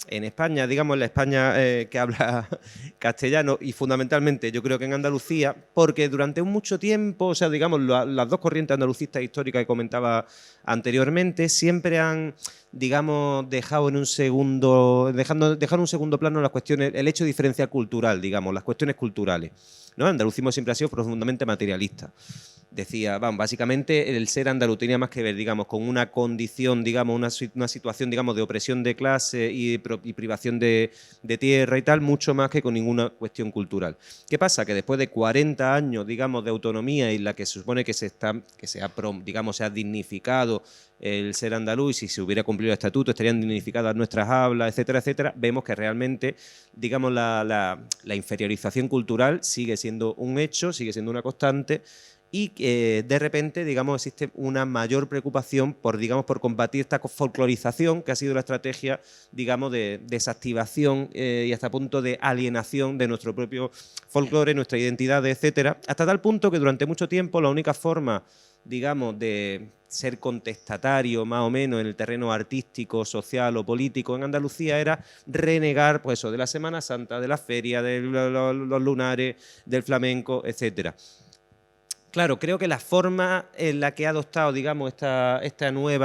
en España, digamos, en la España que habla castellano y fundamentalmente yo creo que en Andalucía, porque durante mucho tiempo, o sea, digamos, las dos corrientes andalucistas históricas que comentaba anteriormente siempre han, digamos, dejado en un segundo plano las cuestiones, el hecho diferencial cultural, digamos, las cuestiones culturales, ¿no? El andalucismo siempre ha sido profundamente materialista. Decía, vamos, básicamente el ser andaluz tenía más que ver, digamos, con una condición, digamos, una situación, digamos, de opresión de clase y privación de tierra y tal, mucho más que con ninguna cuestión cultural. ¿Qué pasa? Que después de 40 años, digamos, de autonomía en la que se supone que se ha dignificado el ser andaluz y si se hubiera cumplido el estatuto estarían dignificadas nuestras hablas, etcétera, etcétera, vemos que realmente, digamos, la inferiorización cultural sigue siendo un hecho, sigue siendo una constante y que de repente, digamos, existe una mayor preocupación por combatir esta folclorización que ha sido la estrategia, digamos, de desactivación y hasta punto de alienación de nuestro propio folclore, nuestra identidad, etcétera, hasta tal punto que durante mucho tiempo la única forma, digamos, de ser contestatario más o menos en el terreno artístico, social o político en Andalucía era renegar, pues eso, de la Semana Santa, de la feria, de los lunares, del flamenco, etcétera. Claro, creo que la forma en la que ha adoptado, digamos, este nuevo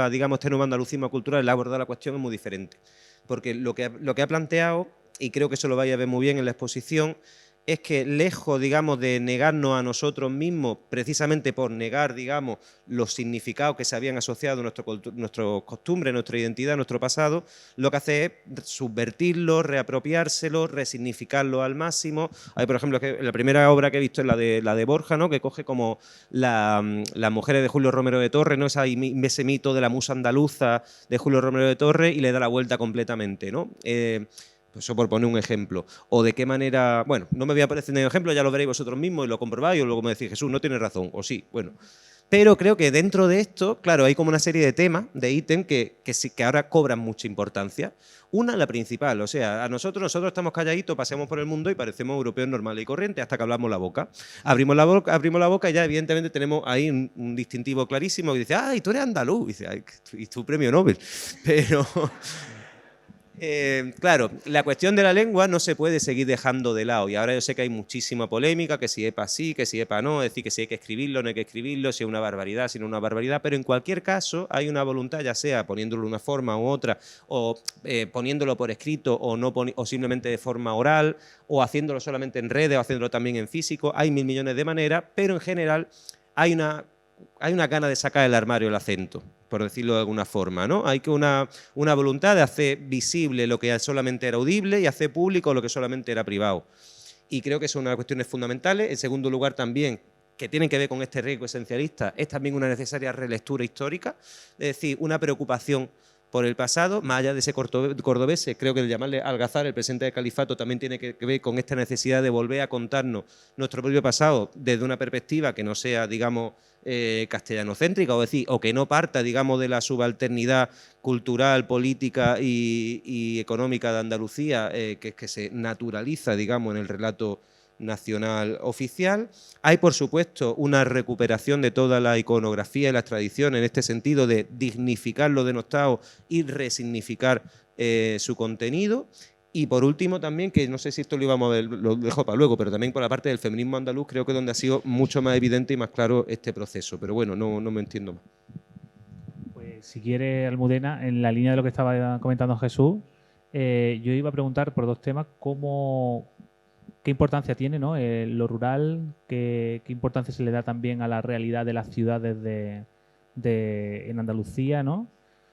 andalucismo cultural, el abordar la cuestión es muy diferente. Porque lo que ha planteado, y creo que eso lo vais a ver muy bien en la exposición, es que lejos, digamos, de negarnos a nosotros mismos, precisamente por negar, digamos, los significados que se habían asociado a nuestras costumbres, nuestra identidad, nuestro pasado, lo que hace es subvertirlo, reapropiárselo, resignificarlo al máximo. Hay, por ejemplo, la primera obra que he visto es la de Borja, ¿no? Que coge como las mujeres de Julio Romero de Torres, ¿no? Ese mito de la musa andaluza de Julio Romero de Torres y le da la vuelta completamente, ¿no? Eso por poner un ejemplo. O de qué manera... Bueno, no me voy a poner un ejemplo, ya lo veréis vosotros mismos y lo comprobáis o luego me decís, Jesús, no tienes razón, o sí, bueno. Pero creo que dentro de esto, claro, hay como una serie de temas, de ítems que ahora cobran mucha importancia. Una, la principal, o sea, nosotros estamos calladitos, paseamos por el mundo y parecemos europeos normales y corrientes hasta que hablamos la boca. Abrimos la boca y ya evidentemente tenemos ahí un distintivo clarísimo que dice, ¡ay, tú eres andaluz! Y dice, ¡ay, y tu premio Nobel! Pero... claro, la cuestión de la lengua no se puede seguir dejando de lado y ahora yo sé que hay muchísima polémica, que si EPA sí, que si EPA no, es decir, que si hay que escribirlo, no hay que escribirlo, si es una barbaridad, si no es una barbaridad, pero en cualquier caso hay una voluntad, ya sea poniéndolo de una forma u otra, o poniéndolo por escrito o simplemente de forma oral, o haciéndolo solamente en redes o haciéndolo también en físico, hay 1000 millones de maneras, pero en general hay una gana de sacar del armario el acento, por decirlo de alguna forma, ¿no? Hay que una voluntad de hacer visible lo que solamente era audible y hacer público lo que solamente era privado. Y creo que son unas cuestiones fundamentales. En segundo lugar, también, que tienen que ver con este riesgo esencialista, es también una necesaria relectura histórica, es decir, una preocupación por el pasado, más allá de ese cordobés, creo que el llamarle Algazar, el presidente del califato, también tiene que ver con esta necesidad de volver a contarnos nuestro propio pasado desde una perspectiva que no sea, digamos, castellanocéntrica, o que no parta, digamos, de la subalternidad cultural, política y económica de Andalucía, que se naturaliza, digamos, en el relato nacional oficial. Hay, por supuesto, una recuperación de toda la iconografía y las tradiciones en este sentido de dignificar lo denostado y resignificar su contenido. Y por último también, que no sé si esto lo íbamos a ver, lo dejo para luego, pero también por la parte del feminismo andaluz creo que es donde ha sido mucho más evidente y más claro este proceso. Pero bueno, no me entiendo más. Si quiere, Almudena, en la línea de lo que estaba comentando Jesús, yo iba a preguntar por dos temas, qué importancia tiene, ¿no? Lo rural, qué importancia se le da también a la realidad de las ciudades en Andalucía, ¿no?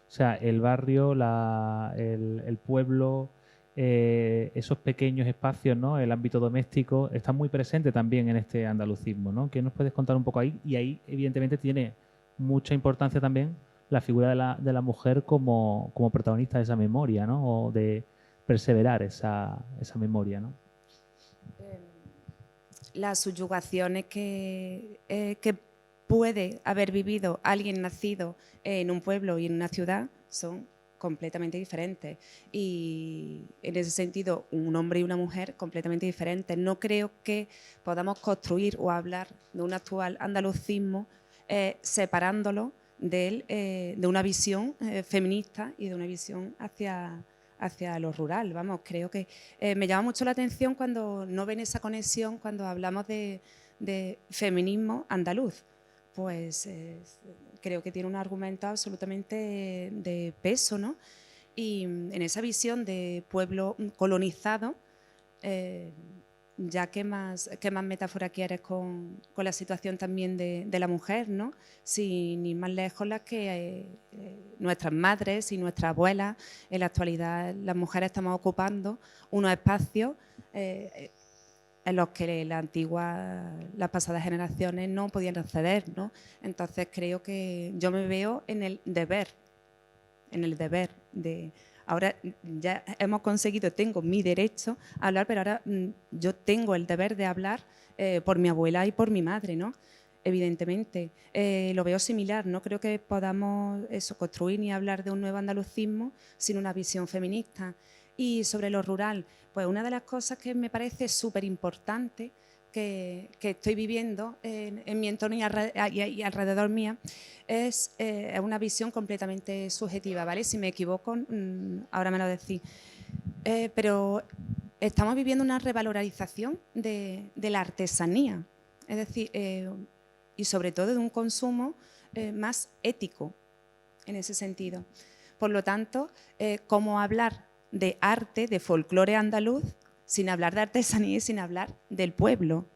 O sea, el barrio, el pueblo, esos pequeños espacios, ¿no? El ámbito doméstico, está muy presente también en este andalucismo, ¿no? ¿Qué nos puedes contar un poco ahí? Y ahí, evidentemente, tiene mucha importancia también la figura de la mujer como protagonista de esa memoria, ¿no? O de perseverar esa memoria, ¿no? Las subyugaciones que puede haber vivido alguien nacido en un pueblo y en una ciudad son completamente diferentes. Y en ese sentido, un hombre y una mujer completamente diferentes. No creo que podamos construir o hablar de un actual andalucismo separándolo de una visión feminista y de una visión hacia lo rural. Vamos, creo que me llama mucho la atención cuando no ven esa conexión cuando hablamos de feminismo andaluz. Pues creo que tiene un argumento absolutamente de peso, ¿no? Y en esa visión de pueblo colonizado, ya qué más metáfora quieres con la situación también de la mujer, ¿no? Sin ir más lejos las que nuestras madres y nuestras abuelas, en la actualidad las mujeres estamos ocupando unos espacios en los que las pasadas generaciones no podían acceder, ¿no? Entonces creo que yo me veo en el deber de... Ahora ya hemos conseguido, tengo mi derecho a hablar, pero ahora yo tengo el deber de hablar por mi abuela y por mi madre, ¿no? Evidentemente, lo veo similar, no creo que podamos construir ni hablar de un nuevo andalucismo sin una visión feminista. Y sobre lo rural, pues una de las cosas que me parece súper importante que estoy viviendo en mi entorno y alrededor mía es una visión completamente subjetiva, ¿vale? Si me equivoco, ahora me lo decís. Pero estamos viviendo una revalorización de la artesanía, es decir, y sobre todo de un consumo más ético en ese sentido. Por lo tanto, ¿cómo hablar de arte, de folclore andaluz, sin hablar de artesanía y sin hablar del pueblo?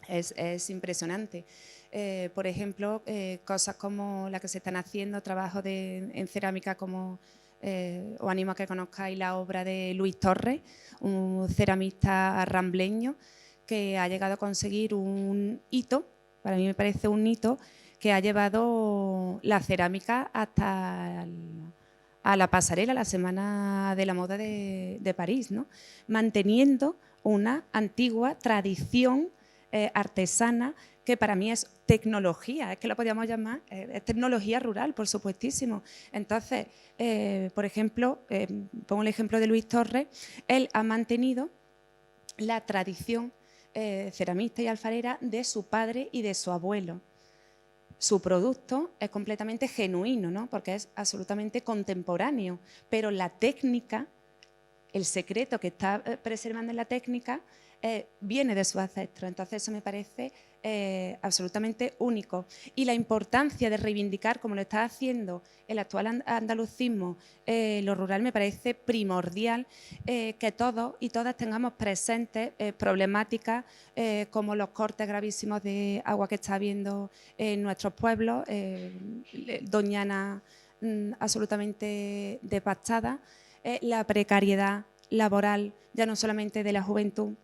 Es impresionante. Por ejemplo, cosas como las que se están haciendo, trabajos en cerámica como... os animo a que conozcáis la obra de Luis Torres, un ceramista rambleño que ha llegado a conseguir un hito, para mí me parece un hito, que ha llevado la cerámica hasta a la pasarela, la Semana de la Moda de París, ¿no? Manteniendo una antigua tradición artesana que para mí es tecnología, es que lo podríamos llamar, es tecnología rural, por supuestísimo. Entonces, por ejemplo, pongo el ejemplo de Luis Torres, él ha mantenido la tradición ceramista y alfarera de su padre y de su abuelo. Su producto es completamente genuino, ¿no? Porque es absolutamente contemporáneo, pero la técnica, el secreto que está preservando en la técnica viene de sus ancestros. Entonces eso me parece absolutamente único. Y la importancia de reivindicar, como lo está haciendo el actual andalucismo, lo rural, me parece primordial que todos y todas tengamos presentes problemáticas como los cortes gravísimos de agua que está habiendo en nuestros pueblos, Doñana absolutamente devastada, la precariedad laboral, ya no solamente de la juventud,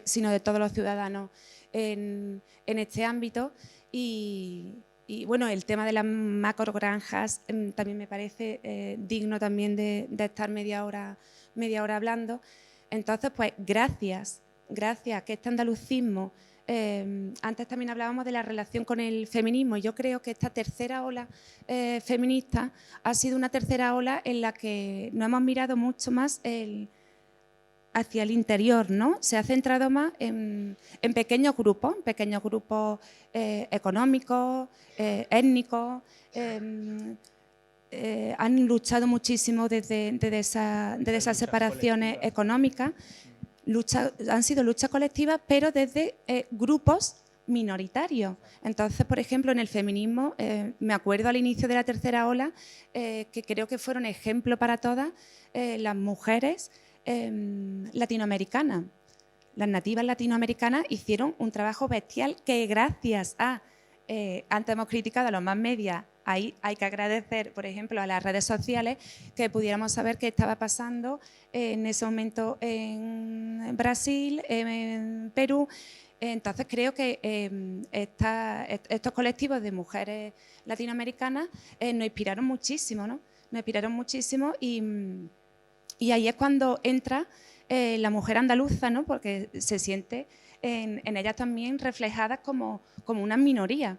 sino de todos los ciudadanos en este ámbito. Y bueno, el tema de las macrogranjas también me parece digno también de estar media hora hablando. Entonces, pues gracias a que este andalucismo, antes también hablábamos de la relación con el feminismo, y yo creo que esta tercera ola feminista ha sido una tercera ola en la que nos hemos mirado mucho más hacia el interior, ¿no? Se ha centrado más en pequeños grupos económicos, étnicos. Han luchado muchísimo desde esas separaciones económicas. Han sido luchas colectivas, pero desde grupos minoritario. Entonces, por ejemplo, en el feminismo, me acuerdo al inicio de la tercera ola, que creo que fueron ejemplo para todas las mujeres latinoamericanas. Las nativas latinoamericanas hicieron un trabajo bestial que gracias a, antes hemos criticado a los más medios, ahí hay que agradecer, por ejemplo, a las redes sociales, que pudiéramos saber qué estaba pasando en ese momento en Brasil, en Perú. Entonces creo que estos colectivos de mujeres latinoamericanas nos inspiraron muchísimo, ¿no? Nos inspiraron muchísimo y ahí es cuando entra la mujer andaluza, ¿no? Porque se siente en ellas también reflejada como una minoría,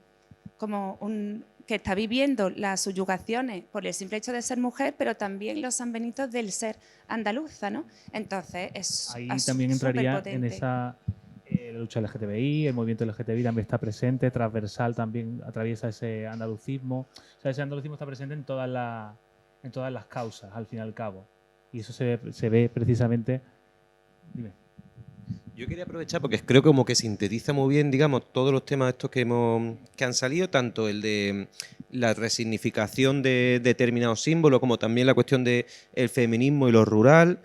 que está viviendo las subyugaciones por el simple hecho de ser mujer, pero también los sanbenitos del ser andaluza, ¿no? Entonces es ahí también entraría en superpotente. esa la lucha LGTBI, el movimiento LGTBI también está presente, transversal también atraviesa ese andalucismo. O sea, ese andalucismo está presente en todas las causas, al fin y al cabo. Y eso se ve precisamente... Dime. Yo quería aprovechar porque creo que como que sintetiza muy bien, digamos, todos los temas estos que han salido, tanto el de la resignificación de determinados símbolos, como también la cuestión del feminismo y lo rural.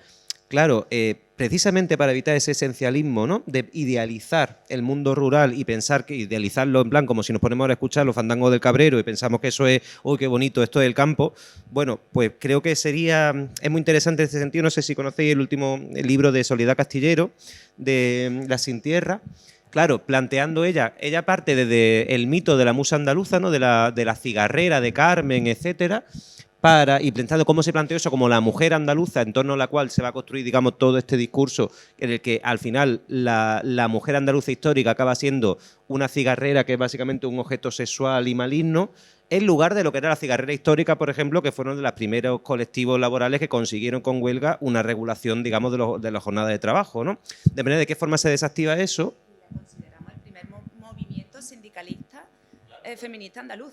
Claro, precisamente para evitar ese esencialismo, ¿no? De idealizar el mundo rural y pensar que idealizarlo en plan como si nos ponemos ahora a escuchar los fandangos del Cabrero y pensamos que eso es, uy, qué bonito, esto es el campo. Bueno, pues creo que es muy interesante en este sentido. No sé si conocéis el libro de Soledad Castillero, de La Sin Tierra. Claro, planteando ella parte desde el mito de la musa andaluza, ¿no? De la cigarrera, de Carmen, etcétera, y pensando cómo se planteó eso como la mujer andaluza, en torno a la cual se va a construir, digamos, todo este discurso en el que al final la mujer andaluza histórica acaba siendo una cigarrera que es básicamente un objeto sexual y maligno, en lugar de lo que era la cigarrera histórica, por ejemplo, que fueron de los primeros colectivos laborales que consiguieron con huelga una regulación, digamos, de la jornada de trabajo, ¿no? De manera, ¿de qué forma se desactiva eso? La consideramos el primer movimiento sindicalista feminista andaluz.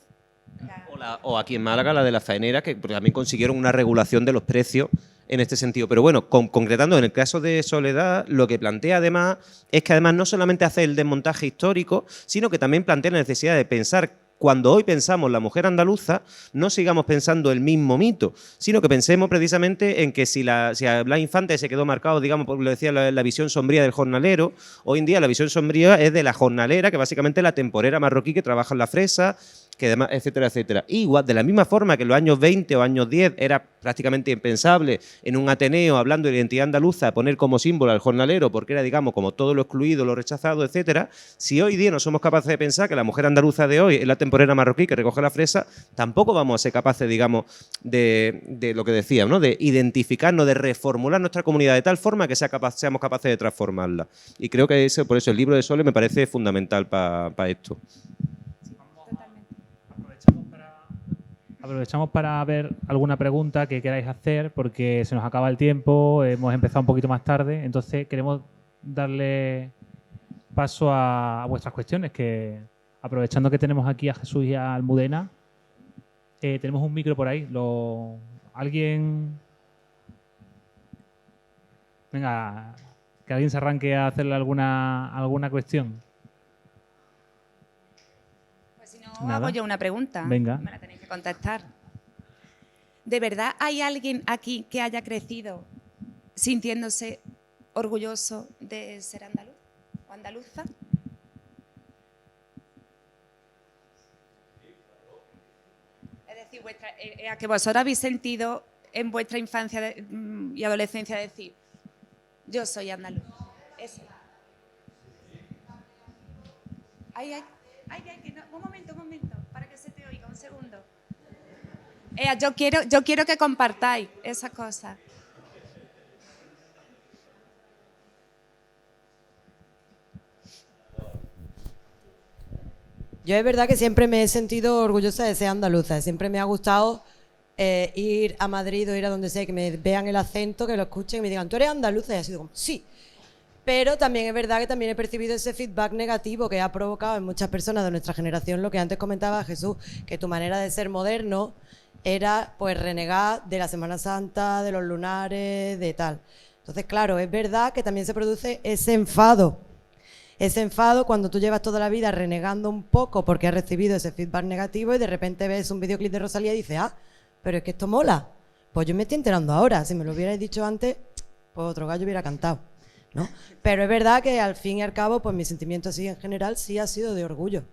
O aquí en Málaga, la de las faeneras, que también consiguieron una regulación de los precios en este sentido. Pero bueno, concretando en el caso de Soledad, lo que plantea además es que además no solamente hace el desmontaje histórico, sino que también plantea la necesidad de pensar, cuando hoy pensamos la mujer andaluza, no sigamos pensando el mismo mito, sino que pensemos precisamente en que si a Blas Infante se quedó marcado, digamos, por lo decía, la visión sombría del jornalero, hoy en día la visión sombría es de la jornalera, que básicamente es la temporera marroquí que trabaja en la fresa, que además, etcétera, etcétera. Igual, de la misma forma que en los años 20 o años 10 era prácticamente impensable en un Ateneo, hablando de identidad andaluza, poner como símbolo al jornalero, porque era, digamos, como todo lo excluido, lo rechazado, etcétera. Si hoy día no somos capaces de pensar que la mujer andaluza de hoy es la temporera marroquí que recoge la fresa, tampoco vamos a ser capaces, digamos, de lo que decía, ¿no? De identificarnos, de reformular nuestra comunidad de tal forma que seamos capaces de transformarla. Y creo que por eso el libro de Sole me parece fundamental para esto. Aprovechamos para ver alguna pregunta que queráis hacer, porque se nos acaba el tiempo, hemos empezado un poquito más tarde, entonces queremos darle paso a vuestras cuestiones, que aprovechando que tenemos aquí a Jesús y a Almudena, tenemos un micro por ahí. ¿Alguien? Venga, que alguien se arranque a hacerle alguna cuestión. No, hago yo una pregunta. Venga. Me la tenéis que contestar. ¿De verdad hay alguien aquí que haya crecido sintiéndose orgulloso de ser andaluz o andaluza? Es decir, a que vosotros habéis sentido en vuestra infancia y adolescencia decir, yo soy andaluz. Eso. Un momento, para que se te oiga, un segundo. Yo quiero que compartáis esa cosa. Yo es verdad que siempre me he sentido orgullosa de ser andaluza. Siempre me ha gustado ir a Madrid o ir a donde sea, que me vean el acento, que lo escuchen y me digan, ¿tú eres andaluza? Y así como, sí. Pero también es verdad que también he percibido ese feedback negativo que ha provocado en muchas personas de nuestra generación lo que antes comentaba Jesús, que tu manera de ser moderno era pues renegar de la Semana Santa, de los lunares, de tal. Entonces, claro, es verdad que también se produce ese enfado. ese enfado cuando tú llevas toda la vida renegando un poco porque has recibido ese feedback negativo y de repente ves un videoclip de Rosalía y dices, ah, pero es que esto mola. Pues yo me estoy enterando ahora. Si me lo hubierais dicho antes, pues otro gallo hubiera cantado, ¿no? Pero es verdad que al fin y al cabo, pues mi sentimiento así en general sí ha sido de orgullo,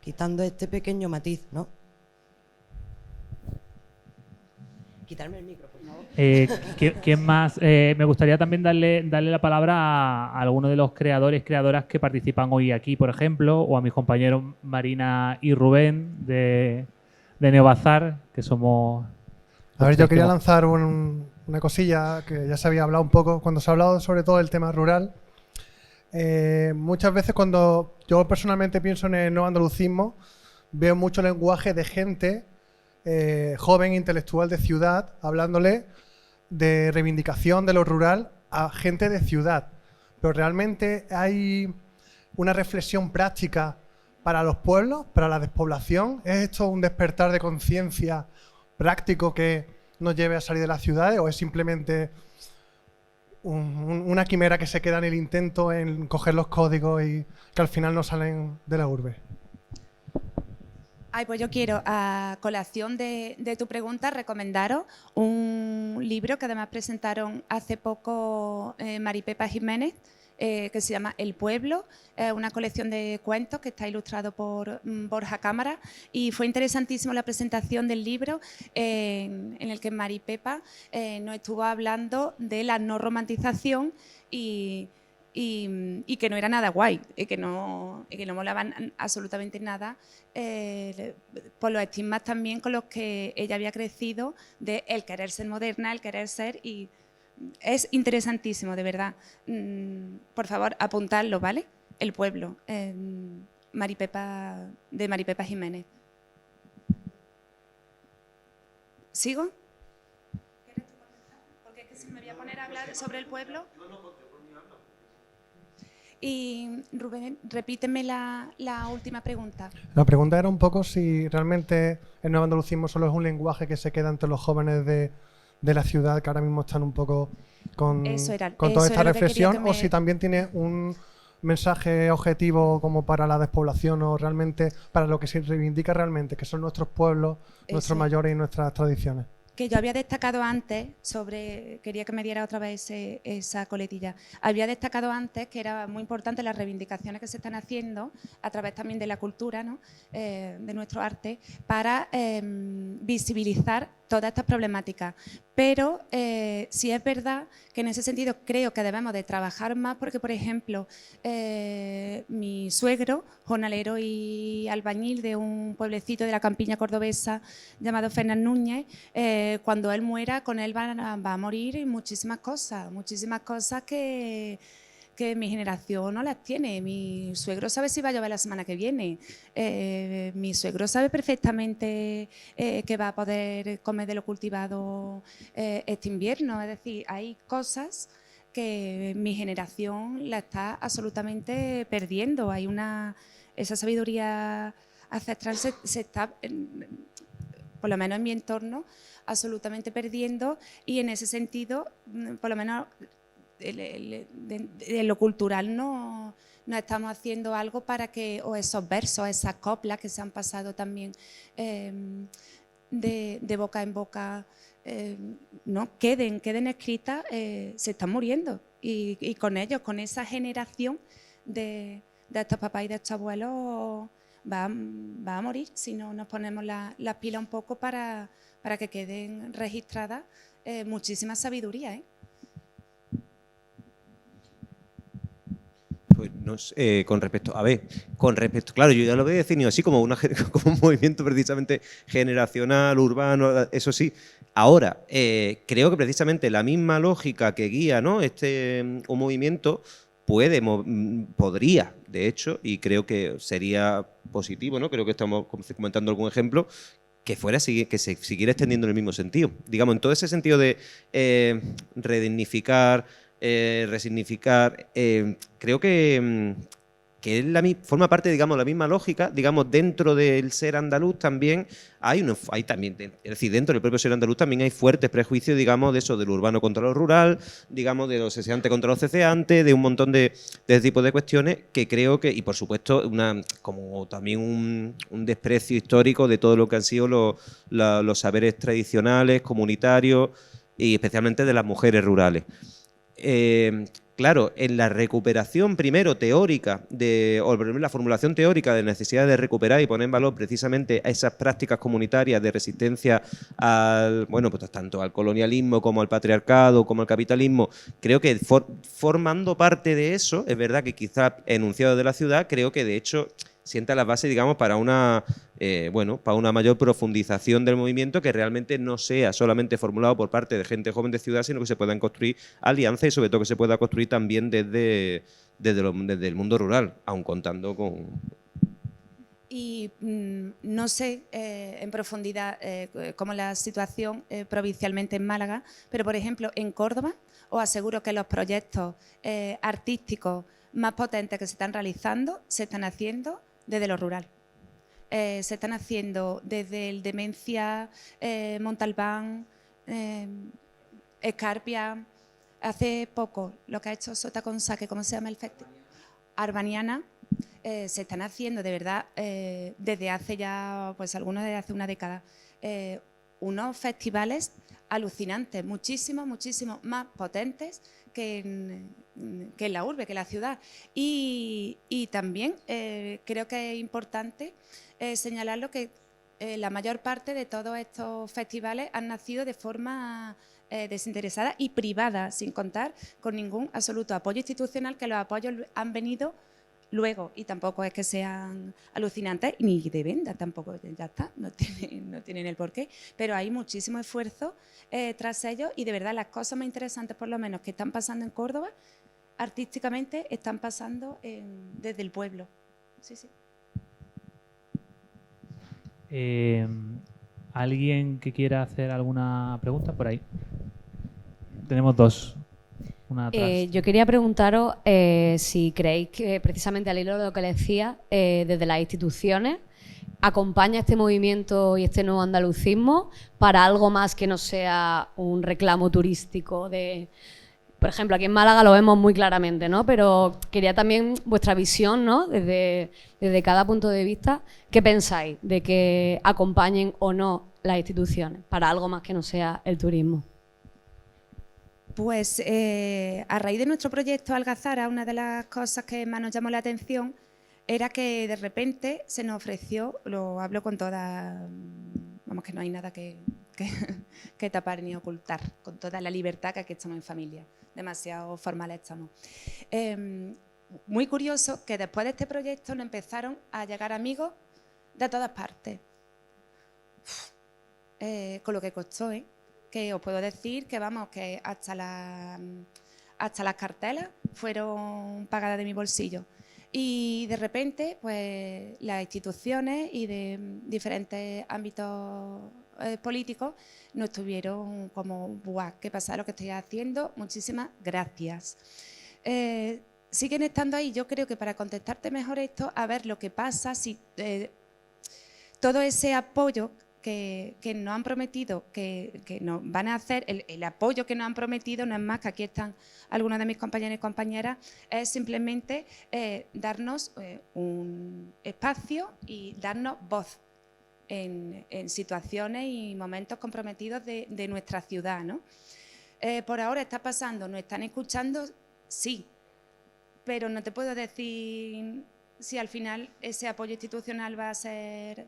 quitando este pequeño matiz, ¿no? Quitarme el micro, por favor. ¿Quién más? Me gustaría también darle la palabra a algunos de los creadores, creadoras que participan hoy aquí, por ejemplo, o a mis compañeros Marina y Rubén de Neobazar, que somos... A ver, yo quería lanzar una cosilla que ya se había hablado un poco, cuando se ha hablado sobre todo del tema rural. Muchas veces cuando yo personalmente pienso en el neoandalucismo, veo mucho lenguaje de gente joven, intelectual de ciudad, hablándole de reivindicación de lo rural a gente de ciudad. Pero realmente hay una reflexión práctica para los pueblos, para la despoblación. ¿Es esto un despertar de conciencia práctico que nos lleve a salir de las ciudades o es simplemente una quimera que se queda en el intento en coger los códigos y que al final no salen de la urbe? Ay, pues yo quiero, a colación de tu pregunta, recomendaros un libro que además presentaron hace poco Mari Pepa Jiménez, que se llama El Pueblo, una colección de cuentos que está ilustrado por Borja Cámara, y fue interesantísimo la presentación del libro en el que Mari Pepa nos estuvo hablando de la no romantización y que no era nada guay, y que no molaban absolutamente nada por los estigmas también con los que ella había crecido, de el querer ser moderna, el querer ser, y es interesantísimo, de verdad. Por favor, apuntadlo, ¿vale? El Pueblo, de Mari Pepa Jiménez. ¿Sigo? ¿Quieres tú contestar? Porque es que si me voy a poner a hablar sobre el pueblo... Y Rubén, repíteme la última pregunta. La pregunta era un poco si realmente el neoandalucismo solo es un lenguaje que se queda entre los jóvenes de la ciudad, que ahora mismo están un poco con toda esta reflexión, o si también tiene un mensaje objetivo como para la despoblación o realmente para lo que se reivindica realmente, que son nuestros pueblos, nuestros mayores y nuestras tradiciones. Que yo había destacado antes quería que me diera otra vez esa coletilla. Había destacado antes que era muy importante las reivindicaciones que se están haciendo a través también de la cultura, ¿no? De nuestro arte, para visibilizar todas estas problemáticas. Pero sí es verdad que en ese sentido creo que debemos de trabajar más porque, por ejemplo, mi suegro, jornalero y albañil de un pueblecito de la campiña cordobesa llamado Fernán Núñez, cuando él muera, con él va a morir muchísimas cosas que mi generación no las tiene. Mi suegro sabe si va a llover la semana que viene. Mi suegro sabe perfectamente que va a poder comer de lo cultivado este invierno. Es decir, hay cosas que mi generación la está absolutamente perdiendo. Esa sabiduría ancestral se está, por lo menos en mi entorno, absolutamente perdiendo, y en ese sentido, por lo menos de lo cultural no estamos haciendo algo para que esos versos, esas coplas que se han pasado también de boca en boca no queden escritas, se están muriendo, y con ellos, con esa generación de estos papás y de estos abuelos va a morir si no nos ponemos las pilas un poco para que queden registradas muchísimas sabidurías, Pues no sé, con respecto, claro, yo ya lo veo definido así como un movimiento precisamente generacional, urbano, eso sí. Ahora, creo que precisamente la misma lógica que guía, ¿no?, un movimiento podría, de hecho, y creo que sería positivo, ¿no?, creo que estamos comentando algún ejemplo, que se siguiera extendiendo en el mismo sentido. Digamos, en todo ese sentido de redignificar, resignificar, creo que que forma parte, digamos, de la misma lógica, digamos, dentro del ser andaluz también hay también, es decir, dentro del propio ser andaluz también hay fuertes prejuicios, digamos, de eso, del urbano contra lo rural, digamos, de los ceseantes contra los ceceantes, de un montón de ese tipo de cuestiones que creo que, y por supuesto, como también un desprecio histórico de todo lo que han sido los saberes tradicionales, comunitarios y especialmente de las mujeres rurales. Claro, en la recuperación primero teórica, o la formulación teórica de necesidad de recuperar y poner en valor precisamente a esas prácticas comunitarias de resistencia pues tanto al colonialismo como al patriarcado, como al capitalismo, creo que formando parte de eso, es verdad que quizá enunciado de la ciudad, creo que de hecho sienta las bases, digamos, para una mayor profundización del movimiento que realmente no sea solamente formulado por parte de gente joven de ciudad, sino que se puedan construir alianzas y sobre todo que se pueda construir también desde el mundo rural, aun contando con... Y no sé en profundidad cómo es la situación provincialmente en Málaga, pero por ejemplo en Córdoba os aseguro que los proyectos artísticos más potentes que se están realizando se están haciendo desde lo rural. Se están haciendo desde el Demencia, Montalbán, Escarpia. Hace poco lo que ha hecho Sota Consaque, ¿cómo se llama el festival? Arbaniana. Se están haciendo de verdad desde hace ya, pues algunos desde hace una década, unos festivales alucinantes, muchísimo más potentes que en la urbe, que en la ciudad. Y también creo que es importante señalarlo que la mayor parte de todos estos festivales han nacido de forma desinteresada y privada, sin contar con ningún absoluto apoyo institucional, que los apoyos han venido luego, y tampoco es que sean alucinantes, ni de venta tampoco, ya está, no tienen el porqué, pero hay muchísimo esfuerzo tras ellos y de verdad las cosas más interesantes, por lo menos, que están pasando en Córdoba, artísticamente, están pasando desde el pueblo. Sí, sí. ¿Alguien que quiera hacer alguna pregunta por ahí? Tenemos dos. Yo quería preguntaros si creéis que, precisamente al hilo de lo que le decía, desde las instituciones, acompaña este movimiento y este nuevo andalucismo para algo más que no sea un reclamo turístico de... Por ejemplo, aquí en Málaga lo vemos muy claramente, ¿no? Pero quería también vuestra visión, ¿no? Desde cada punto de vista, ¿qué pensáis de que acompañen o no las instituciones para algo más que no sea el turismo? Pues a raíz de nuestro proyecto Algazara, una de las cosas que más nos llamó la atención era que de repente se nos ofreció, lo hablo con toda, vamos, que no hay nada que tapar ni ocultar, con toda la libertad que aquí estamos en familia, demasiado formales estamos. Muy curioso que después de este proyecto nos empezaron a llegar amigos de todas partes, con lo que costó, que os puedo decir que vamos, que hasta las cartelas fueron pagadas de mi bolsillo. Y de repente, pues las instituciones y de diferentes ámbitos políticos nos estuvieron como, ¡buah! ¿Qué pasa lo que estoy haciendo? Muchísimas gracias. Siguen estando ahí. Yo creo que para contestarte mejor esto, a ver lo que pasa si todo ese apoyo que nos han prometido, que nos van a hacer, el apoyo que nos han prometido no es más que aquí están algunos de mis compañeros y compañeras, es simplemente darnos un espacio y darnos voz en situaciones y momentos comprometidos de nuestra ciudad, ¿no? Por ahora está pasando, nos están escuchando, sí, pero no te puedo decir si al final ese apoyo institucional va a ser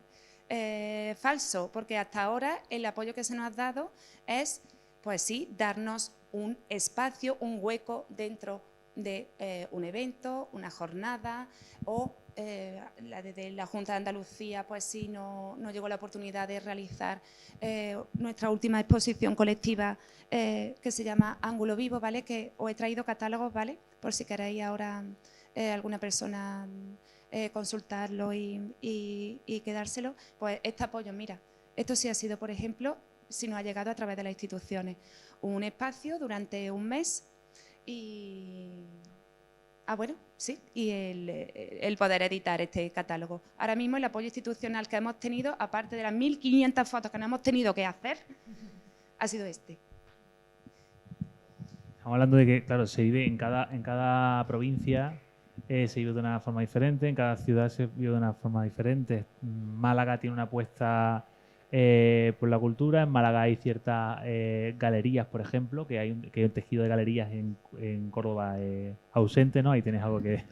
falso, porque hasta ahora el apoyo que se nos ha dado es, pues sí, darnos un espacio, un hueco dentro de un evento, una jornada, o desde la Junta de Andalucía, pues sí, no llegó la oportunidad de realizar nuestra última exposición colectiva que se llama Ángulo Vivo, ¿vale? Que os he traído catálogos, ¿vale? Por si queréis ahora alguna persona consultarlo y quedárselo, pues este apoyo, mira, esto sí ha sido, por ejemplo, si nos ha llegado a través de las instituciones, un espacio durante un mes y, bueno, sí, y el poder editar este catálogo. Ahora mismo el apoyo institucional que hemos tenido, aparte de las 1.500 fotos que nos hemos tenido que hacer, ha sido este. Estamos hablando de que, claro, se vive en cada provincia, se vive de una forma diferente, en cada ciudad se vive de una forma diferente. Málaga tiene una apuesta por la cultura. En Málaga hay ciertas galerías, por ejemplo, que hay un tejido de galerías en Córdoba ausente, ¿no? Ahí tienes algo que...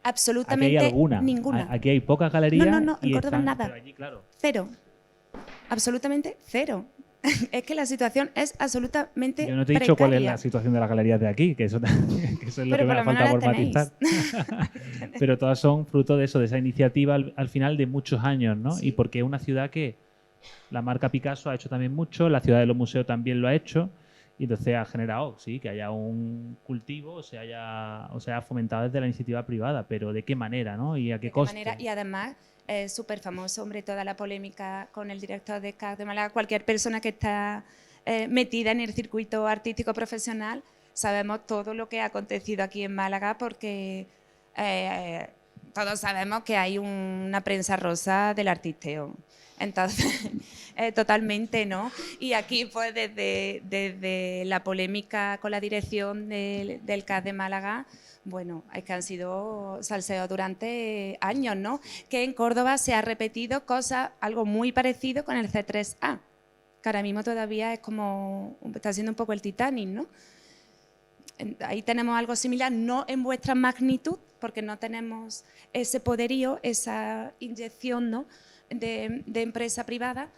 Absolutamente aquí hay alguna. ninguna. Aquí hay pocas galerías. No, en Córdoba están, nada. pero allí, claro. Cero. Absolutamente cero. Es que la situación es absolutamente Yo no te he dicho cuál es precaria. la situación de las galerías de aquí, que eso es lo que me por lo falta menos por la tenéis. matizar. Pero todas son fruto de eso, de esa iniciativa al final de muchos años, ¿no? Sí. Y porque es una ciudad que la marca Picasso ha hecho también mucho, la ciudad de los museos también lo ha hecho, y entonces ha generado, sí, que haya un cultivo, o se haya fomentado desde la iniciativa privada, pero ¿de qué manera, no? ¿Y a qué coste? Manera, y además es súper famoso, hombre, toda la polémica con el director de CAC de Málaga. Cualquier persona que está metida en el circuito artístico profesional, sabemos todo lo que ha acontecido aquí en Málaga, porque todos sabemos que hay una prensa rosa del artisteo. Entonces, totalmente, ¿no? Y aquí, pues, desde la polémica con la dirección del CAC de Málaga, bueno, es que han sido salseos durante años, ¿no? Que en Córdoba se ha repetido algo muy parecido con el C3A, que ahora mismo todavía está siendo un poco el Titanic, ¿no? Ahí tenemos algo similar, no en vuestra magnitud, porque no tenemos ese poderío, esa inyección, ¿no?, de empresa privada,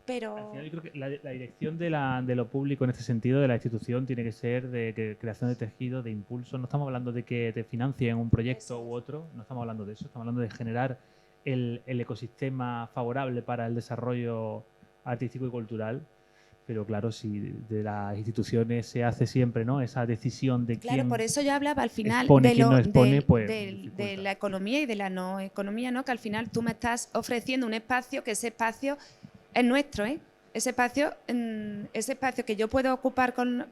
pero... Al final yo creo que la dirección de lo público en este sentido, de la institución, tiene que ser de creación de tejido, de impulso. No estamos hablando de que te financien un proyecto u otro, no estamos hablando de eso, estamos hablando de generar el ecosistema favorable para el desarrollo artístico y cultural. Pero claro, si de las instituciones se hace siempre, ¿no?, esa decisión de quién... Claro, por eso yo hablaba al final expone, de quién no expone, pues, de la economía y de la no economía, ¿no? Que al final tú me estás ofreciendo un espacio, que ese espacio es nuestro, ¿eh? Ese espacio que yo puedo ocupar con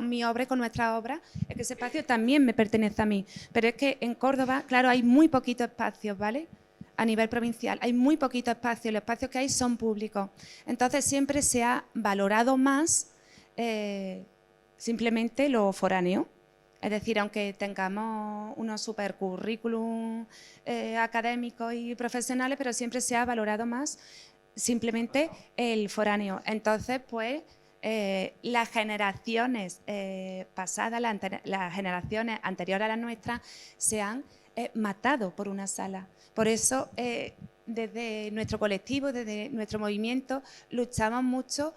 mi obra y con nuestra obra, es que ese espacio también me pertenece a mí. Pero es que en Córdoba, claro, hay muy poquitos espacios, ¿vale?, a nivel provincial. Hay muy poquito espacio, los espacios que hay son públicos. Entonces siempre se ha valorado más simplemente lo foráneo. Es decir, aunque tengamos unos super currículum académicos y profesionales, pero siempre se ha valorado más simplemente el foráneo. Entonces, pues, las generaciones pasadas, las generaciones anteriores a las nuestras, se han matado por una sala. Por eso, desde nuestro colectivo, desde nuestro movimiento, luchamos mucho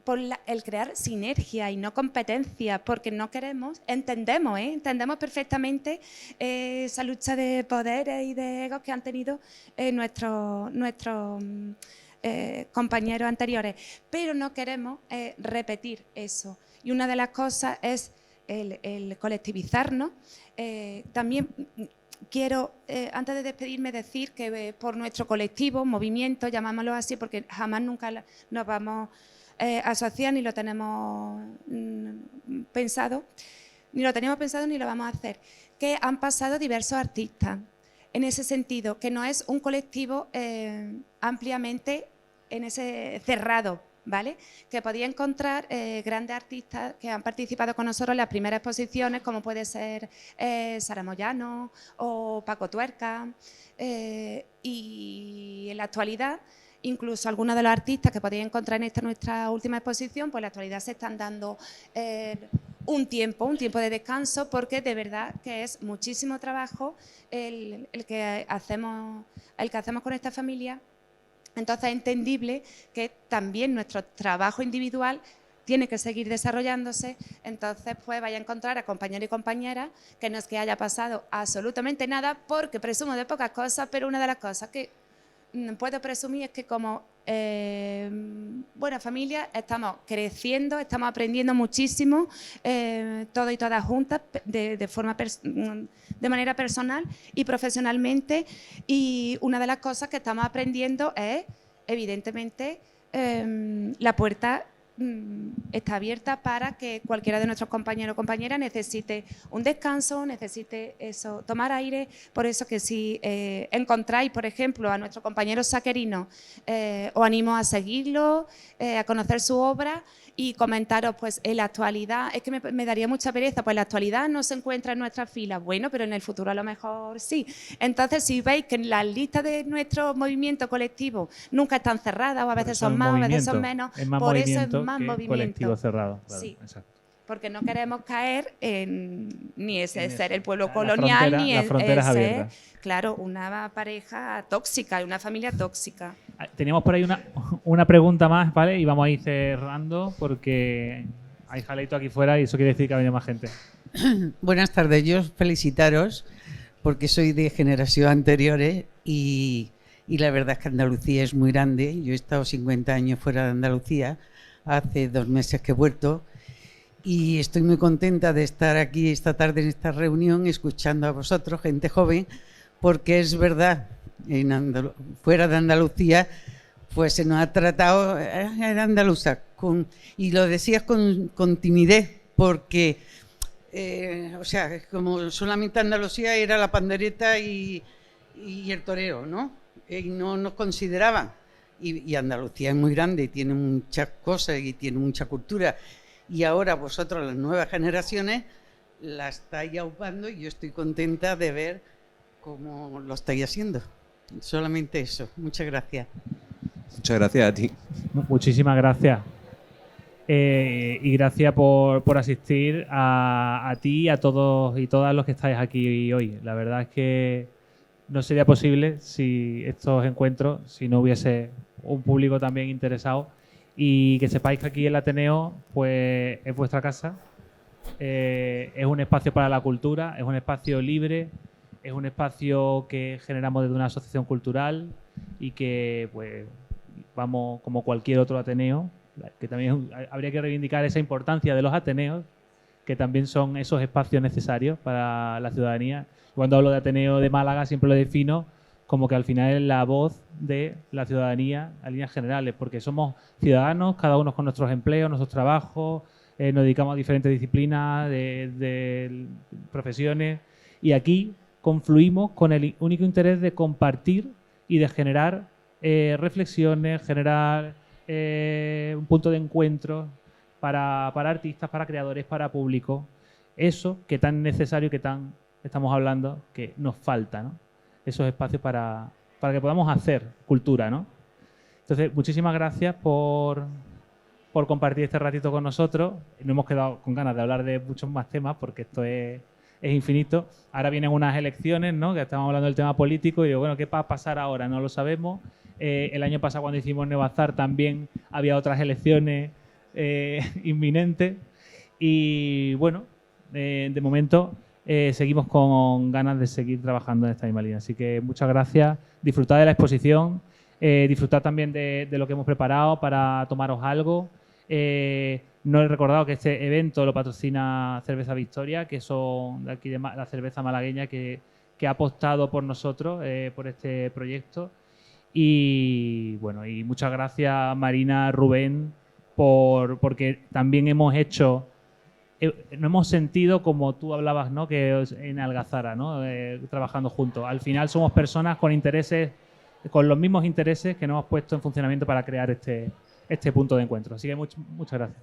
por el crear sinergia y no competencia, porque no queremos, entendemos perfectamente esa lucha de poderes y de egos que han tenido nuestros compañeros anteriores, pero no queremos repetir eso. Y una de las cosas es el colectivizarnos. También quiero, antes de despedirme, decir que por nuestro colectivo, movimiento, llamámoslo así, porque jamás nunca nos vamos a asociar, ni lo tenemos pensado, ni lo vamos a hacer, que han pasado diversos artistas. En ese sentido, que no es un colectivo ampliamente en ese cerrado, ¿vale? Que podía encontrar grandes artistas que han participado con nosotros en las primeras exposiciones, como puede ser Sara Moyano o Paco Tuerca, y en la actualidad, incluso algunos de los artistas que podéis encontrar en esta nuestra última exposición, pues en la actualidad se están dando un tiempo de descanso, porque de verdad que es muchísimo trabajo el que hacemos con esta familia. Entonces es entendible que también nuestro trabajo individual tiene que seguir desarrollándose. Entonces, pues vaya a encontrar a compañeros y compañeras, que no es que haya pasado absolutamente nada, porque presumo de pocas cosas, pero una de las cosas que puedo presumir es que como buena familia estamos creciendo, estamos aprendiendo muchísimo, todos y todas juntas, de manera personal y profesionalmente. Y una de las cosas que estamos aprendiendo es, evidentemente, la puerta está abierta para que cualquiera de nuestros compañeros o compañeras necesite un descanso, necesite eso, tomar aire. Por eso que si encontráis, por ejemplo, a nuestro compañero Saquerino, os animo a seguirlo, a conocer su obra y comentaros, pues en la actualidad, es que me daría mucha pereza, pues en la actualidad no se encuentra en nuestras filas, bueno, pero en el futuro a lo mejor sí. Entonces, si veis que las listas de nuestro movimiento colectivo nunca están cerradas, o a veces son más, a veces son menos, es más por eso es movimiento más que movimiento. colectivo cerrado. Claro, Sí. exacto. Porque no queremos caer en ni ese ser el pueblo La colonial, frontera- ni las fronteras ser, abiertas. claro, una pareja tóxica, una familia tóxica. Teníamos por ahí una pregunta más, ¿vale? Y vamos a ir cerrando porque hay jaleito aquí fuera y eso quiere decir que ha venido más gente. Buenas tardes, yo felicitaros porque soy de generación anteriores y la verdad es que Andalucía es muy grande. Yo he estado 50 años fuera de Andalucía, hace 2 meses que he vuelto y estoy muy contenta de estar aquí esta tarde en esta reunión escuchando a vosotros, gente joven, porque es verdad, fuera de Andalucía pues se nos ha tratado, era andaluza, y lo decías con timidez, porque o sea, como solamente Andalucía era la pandereta y el toreo, ¿no? Y no nos consideraban. Y Andalucía es muy grande y tiene muchas cosas y tiene mucha cultura. Y ahora vosotros, las nuevas generaciones, la estáis aupando y yo estoy contenta de ver cómo lo estáis haciendo. Solamente eso. Muchas gracias. Muchas gracias a ti. Muchísimas gracias. Y gracias por asistir a ti, a todos y todas los que estáis aquí hoy. La verdad es que no sería posible si estos encuentros, si no hubiese un público también interesado. Y que sepáis que aquí el Ateneo pues es vuestra casa, es un espacio para la cultura, es un espacio libre, es un espacio que generamos desde una asociación cultural y que pues vamos como cualquier otro Ateneo, que también habría que reivindicar esa importancia de los Ateneos, que también son esos espacios necesarios para la ciudadanía. Cuando hablo de Ateneo de Málaga siempre lo defino como que al final es la voz de la ciudadanía a líneas generales, porque somos ciudadanos, cada uno con nuestros empleos, nuestros trabajos, nos dedicamos a diferentes disciplinas, de profesiones, y aquí confluimos con el único interés de compartir y de generar reflexiones, generar un punto de encuentro para artistas, para creadores, para público. Eso que tan necesario, que tan estamos hablando, que nos falta, ¿no? Esos espacios para que podamos hacer cultura, ¿no? Entonces, muchísimas gracias por compartir este ratito con nosotros. Nos hemos quedado con ganas de hablar de muchos más temas porque esto es infinito. Ahora vienen unas elecciones, ¿no? Que estamos hablando del tema político y digo, bueno, ¿qué va a pasar ahora? No lo sabemos. El año pasado cuando hicimos Neoazar también había otras elecciones inminentes y bueno, de momento seguimos con ganas de seguir trabajando en esta misma línea. Así que muchas gracias, disfrutad de la exposición, disfrutad también de lo que hemos preparado para tomaros algo. No he recordado que este evento lo patrocina Cerveza Victoria, que son de aquí de la cerveza malagueña que ha apostado por nosotros, por este proyecto. Y bueno, y muchas gracias Marina, Rubén, porque también hemos hecho, no hemos sentido como tú hablabas, ¿no? Que en Algazara, ¿no? Trabajando juntos. Al final somos personas con intereses, con los mismos intereses que nos hemos puesto en funcionamiento para crear este punto de encuentro. Así que muchas gracias.